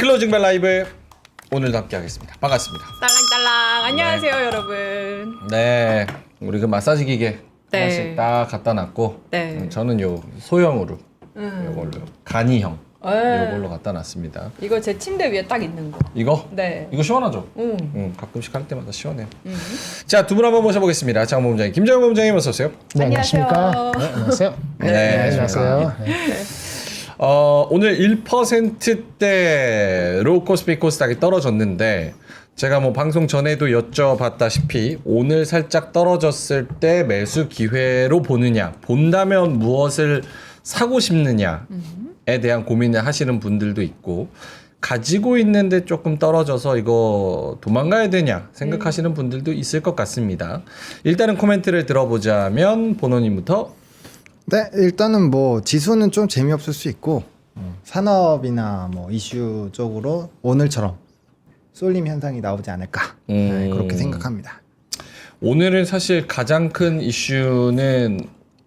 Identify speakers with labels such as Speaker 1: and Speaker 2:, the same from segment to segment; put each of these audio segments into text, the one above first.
Speaker 1: 클로징 벨 라이브 오늘도 함께 하겠습니다. 반갑습니다.
Speaker 2: 딸랑딸랑 안녕하세요 여러분.
Speaker 1: 네, 우리 그 마사지 기계
Speaker 2: 네.
Speaker 1: 하나씩 딱 갖다 놨고
Speaker 2: 네.
Speaker 1: 저는 요 소형으로 요걸로 간이형
Speaker 2: 네.
Speaker 1: 요걸로 갖다 놨습니다.
Speaker 2: 이거 제 침대 위에 딱 있는 거.
Speaker 1: 이거?
Speaker 2: 네.
Speaker 1: 이거 시원하죠?
Speaker 2: 응.
Speaker 1: 가끔씩 할 때마다 시원해요. 자, 두 분 한번 모셔보겠습니다. 장모 본부장님, 김정은 본부장님 어서 오세요.
Speaker 3: 네,
Speaker 2: 안녕하세요.
Speaker 3: 안녕하십니까? 네, 안녕하세요.
Speaker 1: 네,
Speaker 3: 안녕하세요. 네.
Speaker 1: 오늘 1%대로 코스피 코스닥이 떨어졌는데 제가 뭐 방송 전에도 여쭤봤다시피 오늘 살짝 떨어졌을 때 매수 기회로 보느냐, 본다면 무엇을 사고 싶느냐에 대한 고민을 하시는 분들도 있고, 가지고 있는데 조금 떨어져서 이거 도망가야 되냐 생각하시는 분들도 있을 것 같습니다. 일단은 코멘트를 들어보자면 본원님부터.
Speaker 4: 네, 일단은 뭐 지수는 좀 재미없을 수 있고 산업이나 뭐 이슈 쪽으로 오늘처럼 쏠림 현상이 나오지 않을까 네, 그렇게 생각합니다.
Speaker 1: 오늘은 사실 가장 큰 이슈는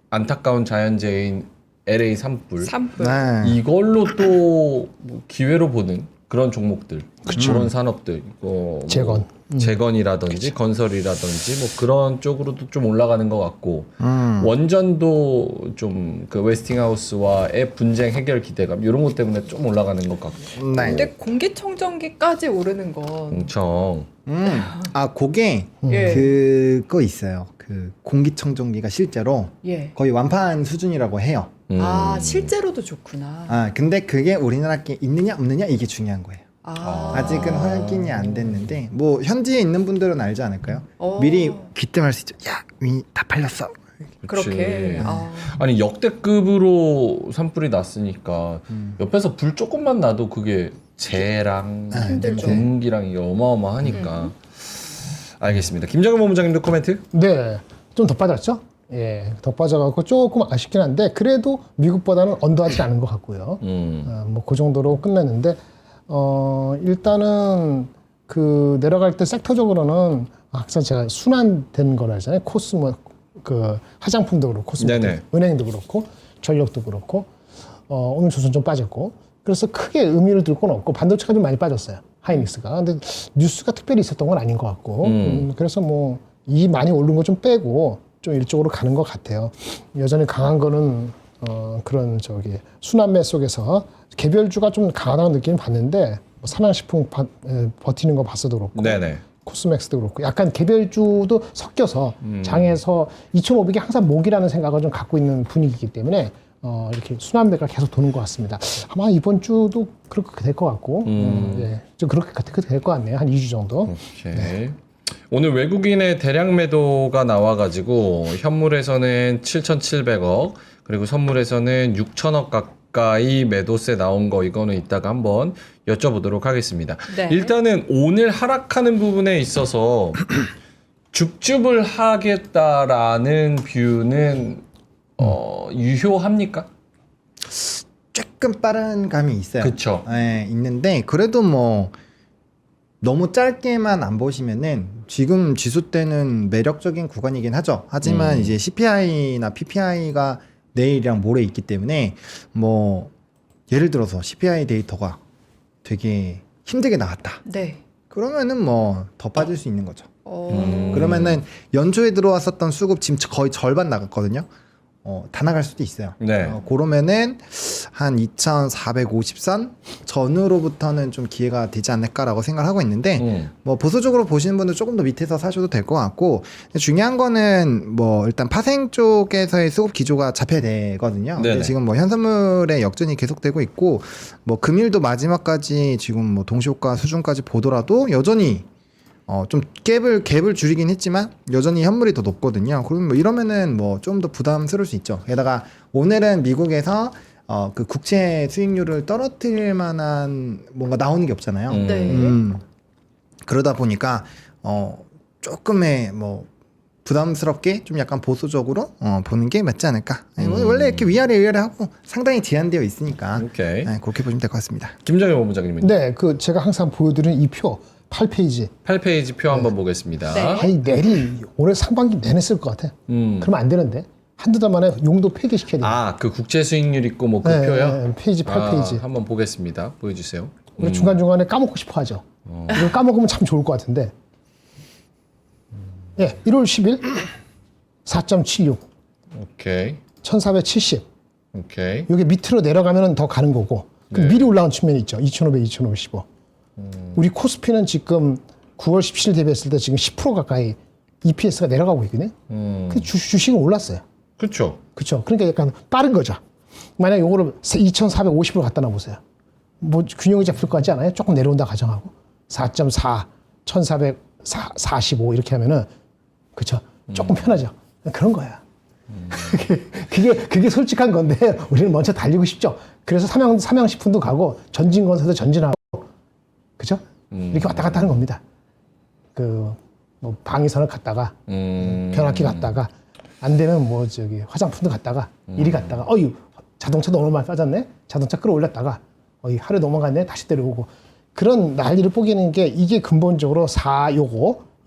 Speaker 1: 안타까운 자연재해인 LA 산불.
Speaker 2: 산불.
Speaker 4: 네.
Speaker 1: 이걸로 또뭐 기회로 보는 그런 종목들, 그런 산업들,
Speaker 3: 재건.
Speaker 1: 재건이라든지 건설이라든지 뭐 그런 쪽으로도 좀 올라가는 것 같고, 원전도 좀 그 웨스팅하우스와의 분쟁 해결 기대감 이런 것 때문에 좀 올라가는 것 같고.
Speaker 4: 네.
Speaker 2: 근데 공기청정기까지 오르는 건
Speaker 1: 엄청.
Speaker 4: 그게
Speaker 2: 예.
Speaker 4: 그거 있어요. 그 공기청정기가 실제로
Speaker 2: 예.
Speaker 4: 거의 완판 수준이라고 해요.
Speaker 2: 아 실제로도 좋구나.
Speaker 4: 근데 그게 우리나라께 있느냐 없느냐 이게 중요한 거예요. 아직은 허용이 안 됐는데 뭐 현지에 있는 분들은 알지 않을까요? 미리 귀뜸할 수 있죠. 야, 이미 다 팔렸어.
Speaker 1: 그치.
Speaker 2: 그렇게.
Speaker 1: 아니 역대급으로 산불이 났으니까 옆에서 불 조금만 나도 그게 재랑
Speaker 2: 힘들죠.
Speaker 1: 공기랑 이게 어마어마하니까. 알겠습니다. 김정은 본부장님도 코멘트?
Speaker 3: 네, 좀 더 빠졌죠? 예, 더 빠져갖고 조금 아쉽긴 한데 그래도 미국보다는 언더하지 않은 것 같고요. 뭐 그 정도로 끝났는데 일단은 그 내려갈 때 섹터적으로는 항상 제가 순환된 거라 하잖아요. 코스모 그 화장품도 그렇고
Speaker 1: 네네.
Speaker 3: 은행도 그렇고 전력도 그렇고 오늘 조선 좀 빠졌고 그래서 크게 의미를 둘 건 없고 반도체가 좀 많이 빠졌어요. 하이닉스가. 근데 뉴스가 특별히 있었던 건 아닌 것 같고 그래서 뭐 이 많이 오른 거 좀 빼고 좀 이쪽으로 가는 것 같아요. 여전히 강한 거는 그런 순환매 속에서 개별주가 좀 강하다는 느낌을 받는데 뭐 산화식품 버티는 거 봤어도 그렇고
Speaker 1: 네네.
Speaker 3: 코스맥스도 그렇고 약간 개별주도 섞여서 장에서 2,500이 항상 목이라는 생각을 좀 갖고 있는 분위기이기 때문에 이렇게 순환매가 계속 도는 것 같습니다. 아마 이번 주도 그렇게 될 것 같고 예, 좀 그렇게 될 것 같네요. 한 2주 정도.
Speaker 1: 오케이. 네. 오늘 외국인의 대량 매도가 나와가지고 현물에서는 7,700억 그리고 선물에서는 6천억 가까이 매도세 나온 거 이거는 이따가 한번 여쭤보도록 하겠습니다.
Speaker 2: 네.
Speaker 1: 일단은 오늘 하락하는 부분에 있어서 줍줍을 하겠다라는 뷰는 유효합니까?
Speaker 4: 조금 빠른 감이 있어요.
Speaker 1: 그쵸.
Speaker 4: 네, 있는데 그래도 뭐 너무 짧게만 안 보시면은 지금 지수 때는 매력적인 구간이긴 하죠. 하지만 이제 CPI나 PPI가 내일이랑 모레 있기 때문에 뭐 예를 들어서 CPI 데이터가 되게 힘들게 나왔다.
Speaker 2: 네.
Speaker 4: 그러면은 뭐 더 빠질 수 있는 거죠.
Speaker 2: 어.
Speaker 4: 그러면은 연초에 들어왔었던 수급 지금 거의 절반 나갔거든요. 다 나갈 수도 있어요.
Speaker 1: 네.
Speaker 4: 그러면은 한 2,453 전후로부터는 좀 기회가 되지 않을까라고 생각을 하고 있는데 뭐 보수적으로 보시는 분들 조금 더 밑에서 사셔도 될 것 같고 중요한 거는 뭐 일단 파생 쪽에서의 수급 기조가 잡혀야 되거든요. 근데 지금 뭐 현선물의 역전이 계속되고 있고 뭐 금일도 마지막까지 지금 뭐 동시효과 수준까지 보더라도 여전히 좀 갭을 줄이긴 했지만 여전히 현물이 더 높거든요. 그러면 뭐 이러면은 뭐 좀 더 부담스러울 수 있죠. 게다가 오늘은 미국에서 그 국채 수익률을 떨어뜨릴 만한 뭔가 나오는 게 없잖아요.
Speaker 2: 네.
Speaker 4: 그러다 보니까 조금의 뭐 부담스럽게 좀 약간 보수적으로 보는 게 맞지 않을까. 원래 이렇게 위아래 하고 상당히 제한되어 있으니까
Speaker 1: 오케이.
Speaker 4: 네, 그렇게 보시면 될 것 같습니다.
Speaker 1: 김정일 본부장님은
Speaker 3: 네, 그 제가 항상 보여드리는 이 표 8페이지.
Speaker 1: 8페이지 표 한번 보겠습니다.
Speaker 2: 네.
Speaker 3: 아니 내리 올해 상반기 내내 쓸 것 같아. 그러면 안 되는데 한두 달 만에 용도 폐기시켜야 돼.
Speaker 1: 그 국채 수익률 있고 뭐 그 표요?
Speaker 3: 페이지 8페이지.
Speaker 1: 한번 보겠습니다. 보여주세요.
Speaker 3: 우리 중간중간에 까먹고 싶어 하죠. 이걸 까먹으면 참 좋을 것 같은데. 예, 1월 10일 4.76,
Speaker 1: 오케이.
Speaker 3: 1470.
Speaker 1: 오케이.
Speaker 3: 이게 밑으로 내려가면 더 가는 거고.
Speaker 1: 네.
Speaker 3: 미리 올라온 측면이 있죠. 2,500, 2,515. 우리 코스피는 지금 9월 17일 대비했을 때 지금 10% 가까이 EPS가 내려가고 있거든요. 근데 주식은 올랐어요.
Speaker 1: 그렇죠.
Speaker 3: 그렇죠. 그러니까 약간 빠른 거죠. 만약 요거를 2,450으로 갖다 놔보세요. 뭐 균형이 잡힐 것 같지 않아요? 조금 내려온다 가정하고 4.4, 1,445 이렇게 하면은 그렇죠. 조금 편하죠. 그런 거야. 그게 솔직한 건데 우리는 먼저 달리고 싶죠. 그래서 삼양식품도 가고 전진건설도 전진하고 그죠? 이렇게 왔다 갔다 하는 겁니다. 뭐 방위선을 갔다가 변압기 갔다가 안 되면 뭐 저기 화장품도 갔다가 이리 갔다가 어유 자동차 너무 많이 빠졌네. 자동차 끌어올렸다가 어이 하루 넘어갔네. 다시 내려오고 그런 난리를 뽀개는 게 이게 근본적으로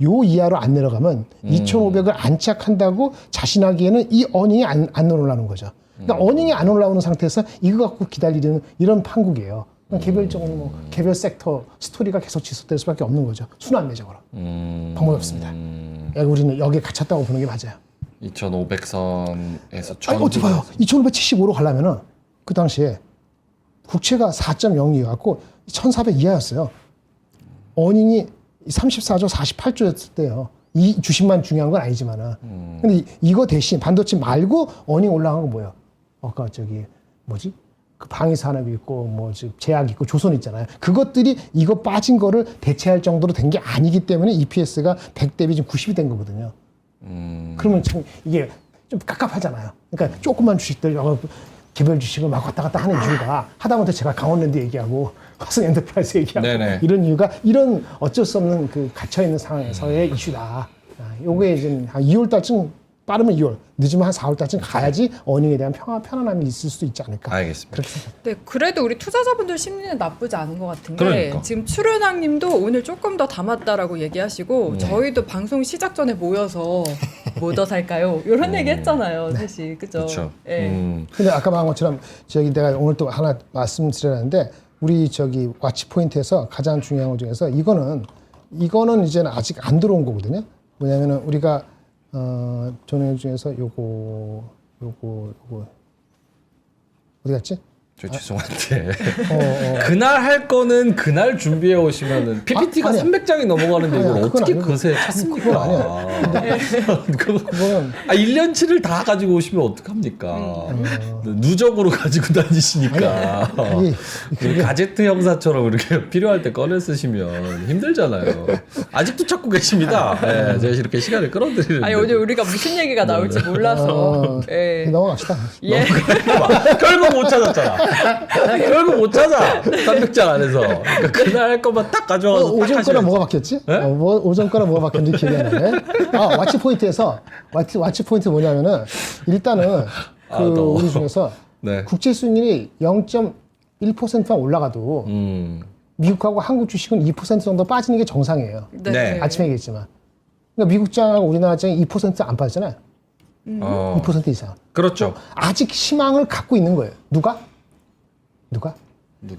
Speaker 3: 요 이하로 안 내려가면 2,500을 안착한다고 자신하기에는 이 어닝이 안 올라오는 거죠. 그러니까 어닝이 안 올라오는 상태에서 이거 갖고 기다리는 이런 판국이에요. 개별적으로 뭐 개별 섹터 스토리가 계속 지속될 수밖에 없는 거죠. 순환매적으로. 방법이 없습니다. 우리는 여기에 갇혔다고 보는 게 맞아요.
Speaker 1: 2,500선에서
Speaker 3: 아니 어떻게 봐요? 2,575로 가려면은 그 당시에 국채가 4.02갖고 1,400 이하였어요. 어닝이 34조 48조였을 때요. 이 주식만 중요한 건 아니지만은. 근데 이거 대신 반도체 말고 어닝 올라간 거 뭐예요? 아까 저기 뭐지? 그 방위 산업이 있고 뭐 제약 있고 조선 있잖아요. 그것들이 이거 빠진 거를 대체할 정도로 된 게 아니기 때문에 EPS가 100 대비 지금 90이 된 거거든요. 그러면 참 이게 좀 깝깝하잖아요. 그러니까 조그만 주식들 개별 주식을 막 왔다 갔다 하는 이유가 하다못해 제가 강원랜드 얘기하고 화성 엔터프라이즈 얘기하고
Speaker 1: 네네.
Speaker 3: 이런 이유가 이런 어쩔 수 없는 그 갇혀 있는 상황에서의 이슈다. 요게 이제 한 2월 달쯤 빠르면 2월, 늦으면 한 4월 달쯤 가야지 어닝에 대한 편안함이 있을 수도 있지 않을까.
Speaker 1: 알겠습니다.
Speaker 3: 그렇게 생각합니다.
Speaker 2: 네, 그래도 우리 투자자분들 심리는 나쁘지 않은 것 같은 게
Speaker 1: 그러니까.
Speaker 2: 지금 출연왕님도 오늘 조금 더 담았다라고 얘기하시고 저희도 방송 시작 전에 모여서 뭐 더 살까요? 이런 얘기 했잖아요, 셋이. 그죠?
Speaker 1: 그렇죠.
Speaker 2: 예.
Speaker 3: 근데 아까 말한 것처럼 저기 내가 오늘 또 하나 말씀드렸는데 우리 저기 와치 포인트에서 가장 중요한 것 중에서 이거는 이제는 아직 안 들어온 거거든요. 뭐냐면은 우리가 전에 중에서 요거 어디 갔지?
Speaker 1: 저 죄송한데
Speaker 3: 어.
Speaker 1: 그날 할 거는 그날 준비해 오시면은 PPT가
Speaker 3: 아니야.
Speaker 1: 300장이 넘어가는데 이걸
Speaker 3: 아니야, 그건
Speaker 1: 어떻게
Speaker 3: 아니고.
Speaker 1: 그새
Speaker 3: 그건
Speaker 1: 찾습니까?
Speaker 3: 아니야. 그거는
Speaker 1: 1년치를 다 가지고 오시면 어떡합니까? 누적으로 가지고 다니시니까.
Speaker 3: 그게
Speaker 1: 가제트 형사처럼 이렇게 필요할 때 꺼내 쓰시면 힘들잖아요. 아직도 찾고 계십니다. 네, 제가 이렇게 시간을 끌어들이는데.
Speaker 2: 아니 오늘 우리가 무슨 얘기가 나올지 몰라서. 예.
Speaker 3: 넘어갑시다.
Speaker 2: 예.
Speaker 1: 결국 못 찾았잖아. 결국 못 찾아. 300장 안에서. 그러니까 그날 할 것만 딱 가져와서 딱
Speaker 3: 오전 거랑
Speaker 1: 하셔야지.
Speaker 3: 뭐가 바뀌었지?
Speaker 1: 네?
Speaker 3: 오전 거랑 뭐가 바뀌었는지 기억이 안 나네. 와치 포인트에서 와치 포인트 뭐냐면은 일단은
Speaker 1: 더워.
Speaker 3: 우리 중에서
Speaker 1: 네.
Speaker 3: 국제 수익률이 0.1%만 올라가도 미국하고 한국 주식은 2% 정도 빠지는 게 정상이에요.
Speaker 1: 네.
Speaker 3: 아침에 얘기했지만. 그러니까 미국장하고 우리나라장이 2%안 빠졌잖아요. 2% 이상.
Speaker 1: 그렇죠.
Speaker 3: 아직 희망을 갖고 있는 거예요. 누가?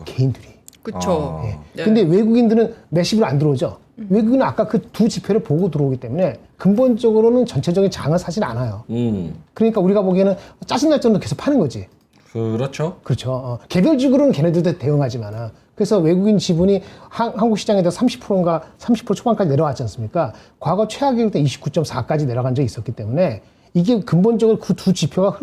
Speaker 3: 개인들이.
Speaker 2: 그쵸.
Speaker 3: 예.
Speaker 2: 네.
Speaker 3: 근데 외국인들은 매십으로 안 들어오죠. 외국인은 아까 그 두 지표를 보고 들어오기 때문에 근본적으로는 전체적인 장을 사진 않아요. 그러니까 우리가 보기에는 짜증날 정도로 계속 파는 거지.
Speaker 1: 그렇죠.
Speaker 3: 그렇죠. 개별적으로는 걔네들도 대응하지만 그래서 외국인 지분이 한국 시장에 대해서 30%인가 30% 초반까지 내려왔지 않습니까? 과거 최악일 때 29.4까지 내려간 적이 있었기 때문에 이게 근본적으로 그 두 지표가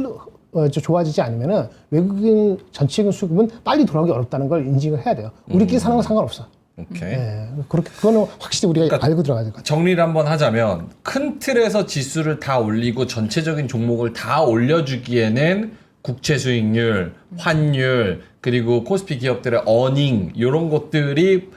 Speaker 3: 좋아지지 않으면은 외국인 전체적인 수급은 빨리 돌아오기 어렵다는 걸 인식을 해야 돼요. 우리끼리 사는 건 상관없어.
Speaker 1: 오케이.
Speaker 3: 예, 그렇게 그거는 확실히 우리가 알고 들어가야 될 것 같아요.
Speaker 1: 정리를 한번 하자면 큰 틀에서 지수를 다 올리고 전체적인 종목을 다 올려주기에는 국채 수익률, 환율, 그리고 코스피 기업들의 어닝 이런 것들이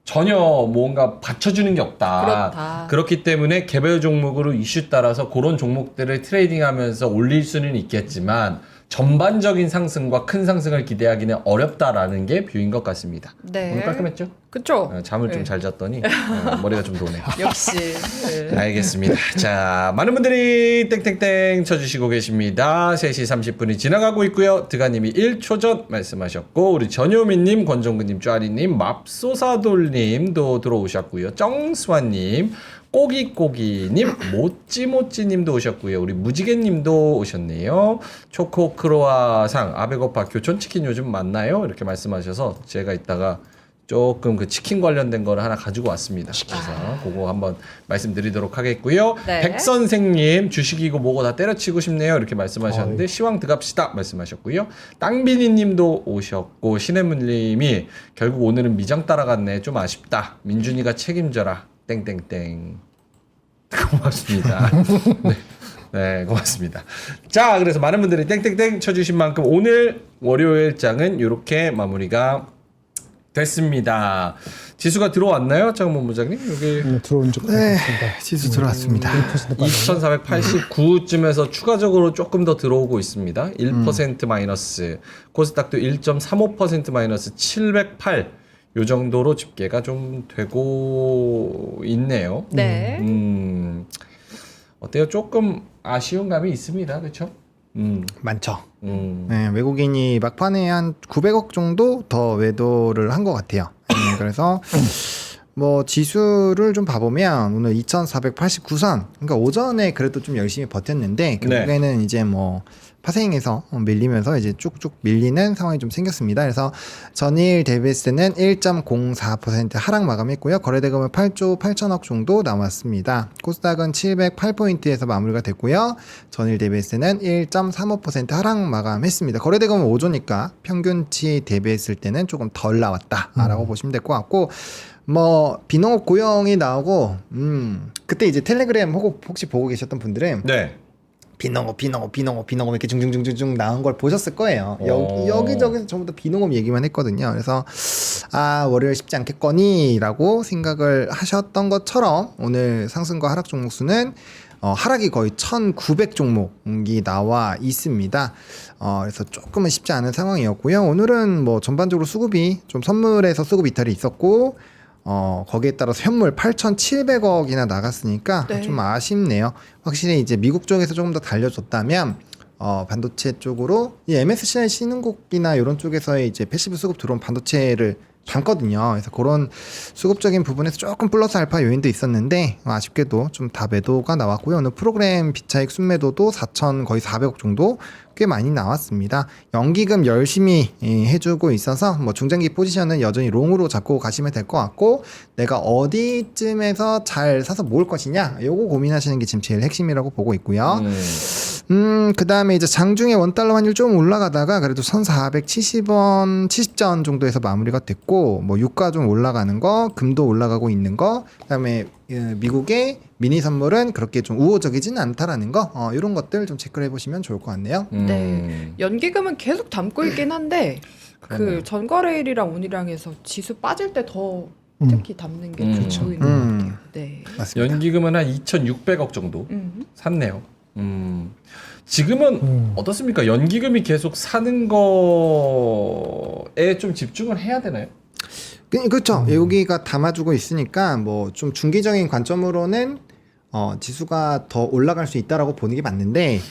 Speaker 1: 전혀 뭔가 받쳐주는 게 없다.
Speaker 2: 그렇다.
Speaker 1: 그렇기 때문에 개별 종목으로 이슈 따라서 그런 종목들을 트레이딩하면서 올릴 수는 있겠지만 전반적인 상승과 큰 상승을 기대하기는 어렵다라는 게 뷰인 것 같습니다.
Speaker 2: 네.
Speaker 1: 오늘 깔끔했죠?
Speaker 2: 그쵸?
Speaker 1: 잠을 좀
Speaker 2: 네.
Speaker 1: 잘 잤더니 머리가 좀 도네.
Speaker 2: 역시. 네.
Speaker 1: 알겠습니다. 자, 많은 분들이 땡땡땡 쳐주시고 계십니다. 3시 30분이 지나가고 있고요. 드가님이 1초 전 말씀하셨고, 우리 전효민님, 권종근님, 쭈아리님, 맙소사돌님도 들어오셨고요. 정수환님, 꼬기꼬기님, 모찌모찌님도 오셨고요. 우리 무지개님도 오셨네요. 초코 크로아상, 아베고파 교촌치킨 요즘 맞나요? 이렇게 말씀하셔서 제가 이따가 조금 그 치킨 관련된 거를 하나 가지고 왔습니다. 그래서 그거 한번 말씀드리도록 하겠고요.
Speaker 2: 네.
Speaker 1: 백 선생님 주식이고 뭐고 다 때려치고 싶네요. 이렇게 말씀하셨는데 시황 들어갑시다 말씀하셨고요. 땅비니님도 오셨고 신혜문님이 결국 오늘은 미장 따라갔네. 좀 아쉽다. 민준이가 책임져라. 땡땡땡. 고맙습니다. 네. 네, 고맙습니다. 자, 그래서 많은 분들이 땡땡땡 쳐주신 만큼 오늘 월요일장은 이렇게 마무리가 됐습니다. 지수가 들어왔나요? 장문 부장님? 여기
Speaker 3: 들어온 적
Speaker 4: 네,
Speaker 3: 같습니다.
Speaker 4: 지수 들어왔습니다.
Speaker 1: 2489쯤에서 추가적으로 조금 더 들어오고 있습니다. 1% 마이너스. 코스닥도 1.35% 마이너스 708. 요 정도로 집계가 좀 되고 있네요.
Speaker 2: 네.
Speaker 1: 어때요? 조금 아쉬운 감이 있습니다. 그렇죠?
Speaker 4: 많죠. 네, 외국인이 막판에 한 900억 정도 더 외도를 한 것 같아요. 그래서 뭐 지수를 좀 봐보면 오늘 2489선, 그러니까 오전에 그래도 좀 열심히 버텼는데 결국에는 이제 뭐 파생해서 밀리면서 이제 쭉쭉 밀리는 상황이 좀 생겼습니다. 그래서 전일 대비했을 때는 1.04% 하락 마감했고요. 거래대금은 8조 8천억 정도 나왔습니다. 코스닥은 708포인트에서 마무리가 됐고요. 전일 대비했을 때는 1.35% 하락 마감했습니다. 거래대금은 5조니까 평균치 대비했을 때는 조금 덜 나왔다라고 보시면 될 것 같고, 뭐 비농업 고용이 나오고 그때 이제 텔레그램 혹시 보고 계셨던 분들은
Speaker 1: 네.
Speaker 4: 비농업 이렇게 중중중중중 나온 걸 보셨을 거예요. 여기저기서 전부 다 비농업 얘기만 했거든요. 그래서 월요일 쉽지 않겠거니라고 생각을 하셨던 것처럼 오늘 상승과 하락 종목 수는 하락이 거의 1900 종목이 나와 있습니다. 그래서 조금은 쉽지 않은 상황이었고요. 오늘은 뭐 전반적으로 수급이 좀 선물에서 수급 이탈이 있었고 거기에 따라서 현물 8,700억이나 나갔으니까
Speaker 2: 네.
Speaker 4: 좀 아쉽네요. 확실히 이제 미국 쪽에서 조금 더 달려줬다면 반도체 쪽으로 이 MSCI 신흥국이나 이런 쪽에서의 이제 패시브 수급 들어온 반도체를 담거든요. 그래서 그런 수급적인 부분에서 조금 플러스 알파 요인도 있었는데 아쉽게도 좀 다 매도가 나왔고요. 오늘 프로그램 비차익 순매도도 4천 거의 400억 정도 꽤 많이 나왔습니다. 연기금 열심히 해주고 있어서 뭐 중장기 포지션은 여전히 롱으로 잡고 가시면 될 것 같고, 내가 어디쯤에서 잘 사서 모을 것이냐 요거 고민하시는 게 지금 제일 핵심이라고 보고 있고요. 그 다음에 이제 장중에 원달러 환율 좀 올라가다가 그래도 1470원 70전 정도에서 마무리가 됐고, 뭐 유가 좀 올라가는 거, 금도 올라가고 있는 거, 그 다음에 미국의 미니 선물은 그렇게 좀 우호적이진 않다라는 거, 이런 것들 좀 체크를 해보시면 좋을 것 같네요.
Speaker 2: 네. 연기금은 계속 담고 있긴 한데 그 전거래일이랑 오늘이랑 해서 지수 빠질 때 더 특히 담는 게 좀 보이는 것 같아요. 네.
Speaker 4: 맞습니다.
Speaker 1: 연기금은 한 2,600억 정도 샀네요. 지금은 어떻습니까? 연기금이 계속 사는 거에 좀 집중을 해야 되나요?
Speaker 4: 그렇죠. 여기가 담아주고 있으니까 뭐 좀 중기적인 관점으로는 지수가 더 올라갈 수 있다라고 보는 게 맞는데,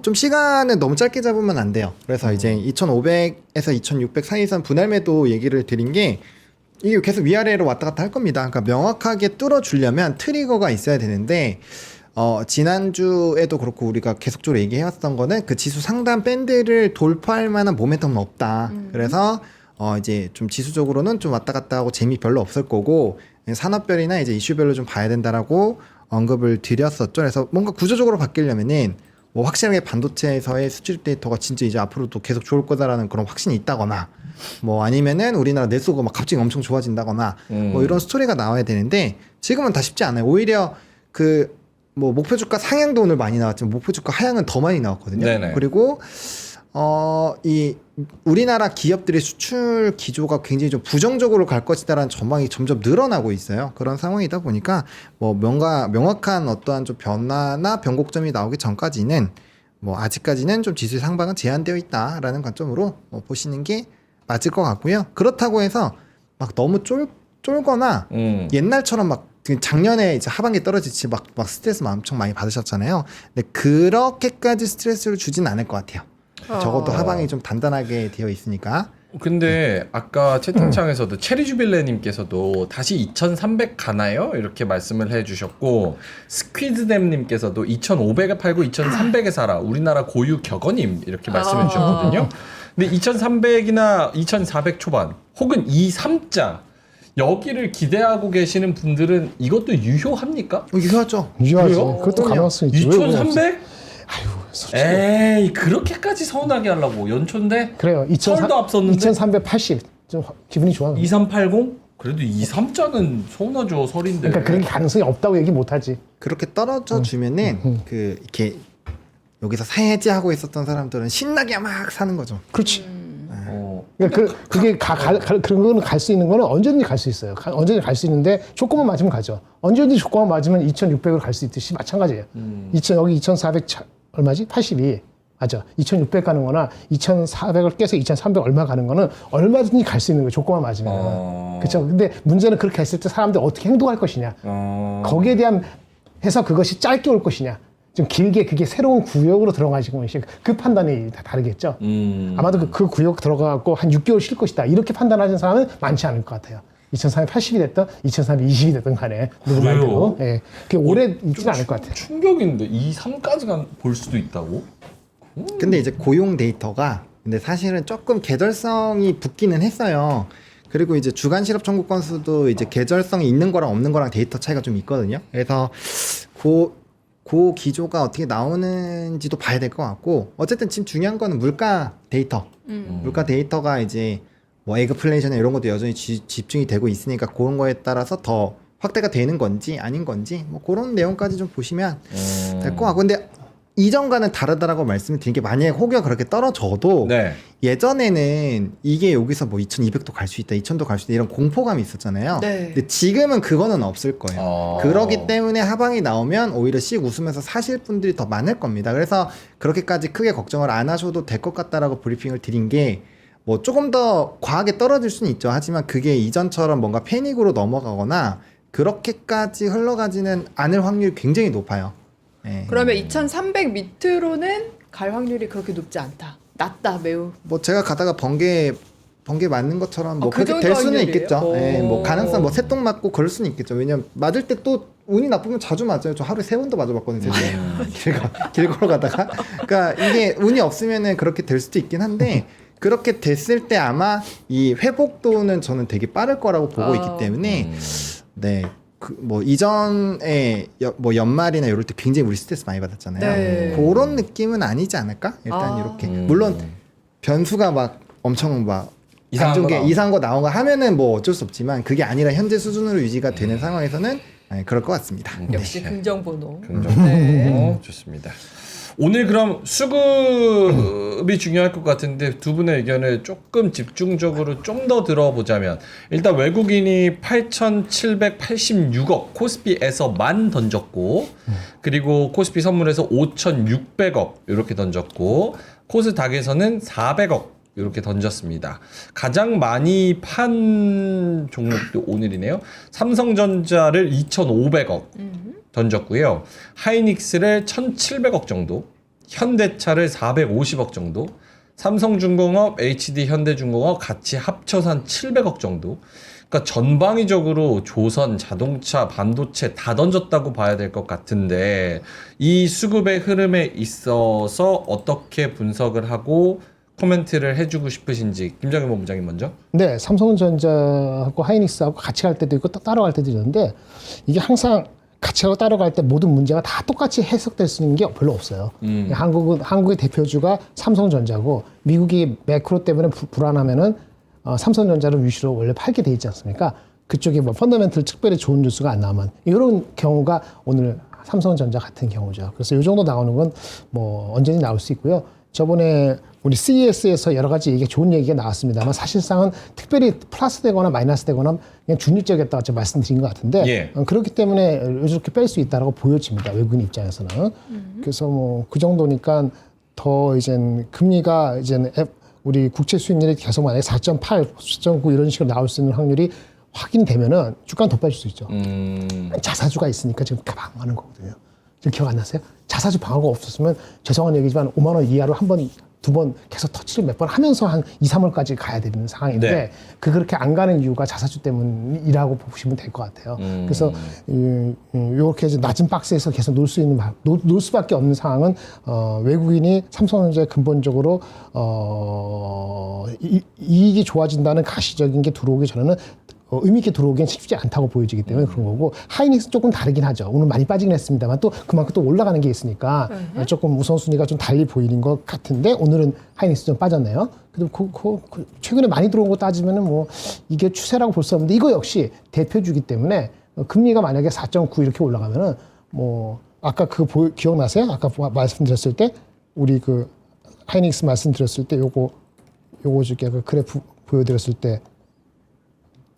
Speaker 4: 좀 시간은 너무 짧게 잡으면 안 돼요. 그래서 이제 2,500에서 2,600 사이선 분할 매도 얘기를 드린 게, 이게 계속 위아래로 왔다 갔다 할 겁니다. 그러니까 명확하게 뚫어주려면 트리거가 있어야 되는데, 지난주에도 그렇고 우리가 계속적으로 얘기해왔던 거는 그 지수 상단 밴드를 돌파할 만한 모멘텀은 없다. 그래서 이제 좀 지수적으로는 좀 왔다 갔다 하고 재미 별로 없을 거고, 산업별이나 이제 이슈별로 좀 봐야 된다라고 언급을 드렸었죠. 그래서 뭔가 구조적으로 바뀌려면은 뭐 확실하게 반도체에서의 수출 데이터가 진짜 이제 앞으로도 계속 좋을 거다라는 그런 확신이 있다거나, 뭐 아니면은 우리나라 내수가 막 갑자기 엄청 좋아진다거나, 뭐 이런 스토리가 나와야 되는데 지금은 다 쉽지 않아요. 오히려 그 뭐 목표 주가 상향도 오늘 많이 나왔지만 목표 주가 하향은 더 많이 나왔거든요.
Speaker 1: 네네.
Speaker 4: 그리고 이 우리나라 기업들의 수출 기조가 굉장히 좀 부정적으로 갈 것이다라는 전망이 점점 늘어나고 있어요. 그런 상황이다 보니까 뭐 명확한 어떠한 좀 변화나 변곡점이 나오기 전까지는 뭐 아직까지는 좀 지수 상방은 제한되어 있다라는 관점으로 보시는 게 맞을 것 같고요. 그렇다고 해서 막 너무 쫄거나 옛날처럼 막 작년에 이제 하반기 떨어지지 막 스트레스 엄청 많이 받으셨잖아요. 근데 그렇게까지 스트레스를 주진 않을 것 같아요. 적어도 하방이 좀 단단하게 되어 있으니까.
Speaker 1: 근데 아까 채팅창에서도 체리 주빌레님께서도 다시 2,300 가나요? 이렇게 말씀을 해주셨고 스퀴즈댐님께서도 2,500에 팔고 2,300에 사라. 우리나라 고유 격언임 이렇게 말씀해 주셨거든요. 근데 2,300이나 2,400 초반 혹은 2, 3자 여기를 기대하고 계시는 분들은 이것도 유효합니까?
Speaker 4: 유효하죠.
Speaker 3: 유효하지.
Speaker 1: 그래요?
Speaker 3: 그것도 가능성이 있지.
Speaker 1: 2,300?
Speaker 3: 아유, 솔직히.
Speaker 1: 에이 그렇게까지 서운하게 하려고 연초인데
Speaker 3: 그래요.
Speaker 1: 설도 앞섰는데
Speaker 3: 2,380. 좀 기분이 좋아.
Speaker 1: 2380? 그래도 23자는 서운하죠 설인데.
Speaker 3: 그러니까 그런 가능성이 없다고 얘기 못 하지.
Speaker 4: 그렇게 떨어져 주면은 그 이렇게 여기서 사야지 하고 있었던 사람들은 신나게 막 사는 거죠.
Speaker 3: 그렇지.
Speaker 1: 어.
Speaker 3: 그러니까 그게 그런 거는 갈 수 있는 거는 언제든지 갈 수 있어요. 언제든지 갈 수 있는데 조건만 맞으면 가죠. 언제든지 조건만 맞으면 2,600으로 갈 수 있듯이 마찬가지예요. 여기 2,400 얼마지? 82. 맞아. 2,600 가는 거나 2,400을 깨서 2,300 얼마 가는 거는 얼마든지 갈 수 있는 거예요. 조건만 맞으면. 그렇죠. 근데 문제는 그렇게 했을 때 사람들이 어떻게 행동할 것이냐. 거기에 대한 해서 그것이 짧게 올 것이냐. 좀 길게 그게 새로운 구역으로 들어가시는 것이 그 판단이 다 다르겠죠. 아마도 그 구역 들어가고 한 6개월 쉴 것이다. 이렇게 판단하는 사람은 많지 않을 것 같아요. 2,380이 됐든 2,320이 됐든 간에 누구 말대로. 예. 그게 오래 있지는 않을 것 같아요.
Speaker 1: 충격인데 2, 3까지 볼 수도 있다고?
Speaker 4: 근데 이제 고용 데이터가 근데 사실은 조금 계절성이 붙기는 했어요. 그리고 이제 주간 실업 청구 건수도 이제 계절성이 있는 거랑 없는 거랑 데이터 차이가 좀 있거든요. 그래서 그 기조가 어떻게 나오는지도 봐야 될 것 같고 어쨌든 지금 중요한 거는 물가 데이터. 물가 데이터가 이제 뭐 에그플레이션이나 이런 것도 여전히 집중이 되고 있으니까 그런 거에 따라서 더 확대가 되는 건지 아닌 건지 뭐 그런 내용까지 좀 보시면 될 것 같고 근데 이전과는 다르다라고 말씀을 드린 게 만약에 혹여 그렇게 떨어져도
Speaker 1: 네.
Speaker 4: 예전에는 이게 여기서 뭐 2,200도 갈 수 있다, 2,000도 갈 수 있다 이런 공포감이 있었잖아요.
Speaker 2: 네.
Speaker 4: 근데 지금은 그거는 없을 거예요. 그러기 때문에 하방이 나오면 오히려 씩 웃으면서 사실 분들이 더 많을 겁니다. 그래서 그렇게까지 크게 걱정을 안 하셔도 될 것 같다라고 브리핑을 드린 게 뭐 조금 더 과하게 떨어질 수는 있죠. 하지만 그게 이전처럼 뭔가 패닉으로 넘어가거나 그렇게까지 흘러가지는 않을 확률이 굉장히 높아요. 네.
Speaker 2: 그러면 2,300 밑으로는 갈 확률이 그렇게 높지 않다. 낮다 매우.
Speaker 4: 뭐 제가 가다가 번개 맞는 것처럼 뭐
Speaker 2: 그
Speaker 4: 그렇게
Speaker 2: 정도
Speaker 4: 될 수는
Speaker 2: 확률이에요?
Speaker 4: 있겠죠. 네, 뭐
Speaker 2: 오.
Speaker 4: 가능성 뭐 새똥 맞고 그럴 수는 있겠죠. 왜냐면 맞을 때 또 운이 나쁘면 자주 맞아요. 저 하루에 3번도 맞아봤거든요. 길 걸어가다가. 그러니까 이게 운이 없으면은 그렇게 될 수도 있긴 한데 그렇게 됐을 때 아마 이 회복도는 저는 되게 빠를 거라고 보고 있기 때문에 네. 그 뭐 이전에 뭐 연말이나 이럴 때 굉장히 우리 스트레스 많이 받았잖아요.
Speaker 2: 네.
Speaker 4: 그런 느낌은 아니지 않을까? 일단 이렇게 물론 변수가 막 엄청 막 이상한 거 나온 거 하면은 뭐 어쩔 수 없지만 그게 아니라 현재 수준으로 유지가 되는 상황에서는 네, 그럴 것 같습니다.
Speaker 2: 역시 긍정 번호.
Speaker 1: 긍정.
Speaker 2: 네.
Speaker 1: 좋습니다. 오늘 그럼 수급이 중요할 것 같은데 두 분의 의견을 조금 집중적으로 좀 더 들어보자면 일단 외국인이 8,786억 코스피에서 만 던졌고 그리고 코스피 선물에서 5,600억 이렇게 던졌고 코스닥에서는 400억 이렇게 던졌습니다. 가장 많이 판 종목도 오늘이네요. 삼성전자를 2,500억 던졌고요. 하이닉스를 1,700억 정도, 현대차를 450억 정도, 삼성중공업, HD 현대중공업 같이 합쳐서 한 700억 정도. 그러니까 전방위적으로 조선, 자동차, 반도체 다 던졌다고 봐야 될 것 같은데 이 수급의 흐름에 있어서 어떻게 분석을 하고 코멘트를 해주고 싶으신지 김정일 본부장님 먼저.
Speaker 3: 네, 삼성전자하고 하이닉스하고 같이 갈 때도 있고 따로 갈 때도 있는데 이게 항상 같이 하고 따로 갈 때 모든 문제가 다 똑같이 해석될 수 있는 게 별로 없어요. 한국의 대표주가 삼성전자고 미국이 매크로 때문에 불안하면은 삼성전자를 위주로 원래 팔게 돼 있지 않습니까? 그쪽에 뭐 펀더멘털 특별히 좋은 뉴스가 안 나오면 이런 경우가 오늘 삼성전자 같은 경우죠. 그래서 이 정도 나오는 건 뭐 언제든지 나올 수 있고요. 저번에 우리 CES에서 여러 가지 얘기가 좋은 얘기가 나왔습니다만 사실상은 특별히 플러스 되거나 마이너스 되거나 그냥 중립적이었다고 제가 말씀드린 것 같은데
Speaker 1: 예.
Speaker 3: 그렇기 때문에 이렇게 뺄 수 있다라고 보여집니다. 외국인 입장에서는. 그래서 뭐 그 정도니까 더 이제 금리가 이제 우리 국채 수익률이 계속 만약에 4.8, 4.9 이런 식으로 나올 수 있는 확률이 확인되면은 주가는 더 빠질 수 있죠. 자사주가 있으니까 지금 방어하는 거거든요. 지금 기억 안 나세요? 자사주 방어가 없었으면 죄송한 얘기지만 5만 원 이하로 한 번, 두 번 계속 터치를 몇 번 하면서 한 2, 3월까지 가야 되는 상황인데
Speaker 1: 네.
Speaker 3: 그렇게 안 가는 이유가 자사주 때문이라고 보시면 될 것 같아요. 그래서 이렇게 이제 낮은 박스에서 계속 놀 수 있는 놀 수밖에 없는 상황은 외국인이 삼성전자에 근본적으로 이익이 좋아진다는 가시적인 게 들어오기 전에는 의미 있게 들어오기엔 쉽지 않다고 보여지기 때문에 그런 거고 하이닉스 조금 다르긴 하죠. 오늘 많이 빠지긴 했습니다만 또 그만큼 또 올라가는 게 있으니까 조금 우선순위가 좀 달리 보이는 것 같은데 오늘은 하이닉스 좀 빠졌네요. 그리고 최근에 많이 들어온 거 따지면은 뭐 이게 추세라고 볼 수 없는데 이거 역시 대표주기 때문에 금리가 만약에 4.9 이렇게 올라가면은 뭐 아까 기억나세요? 아까 말씀드렸을 때 우리 그 하이닉스 말씀드렸을 때 요거 저기 그 그래프 보여드렸을 때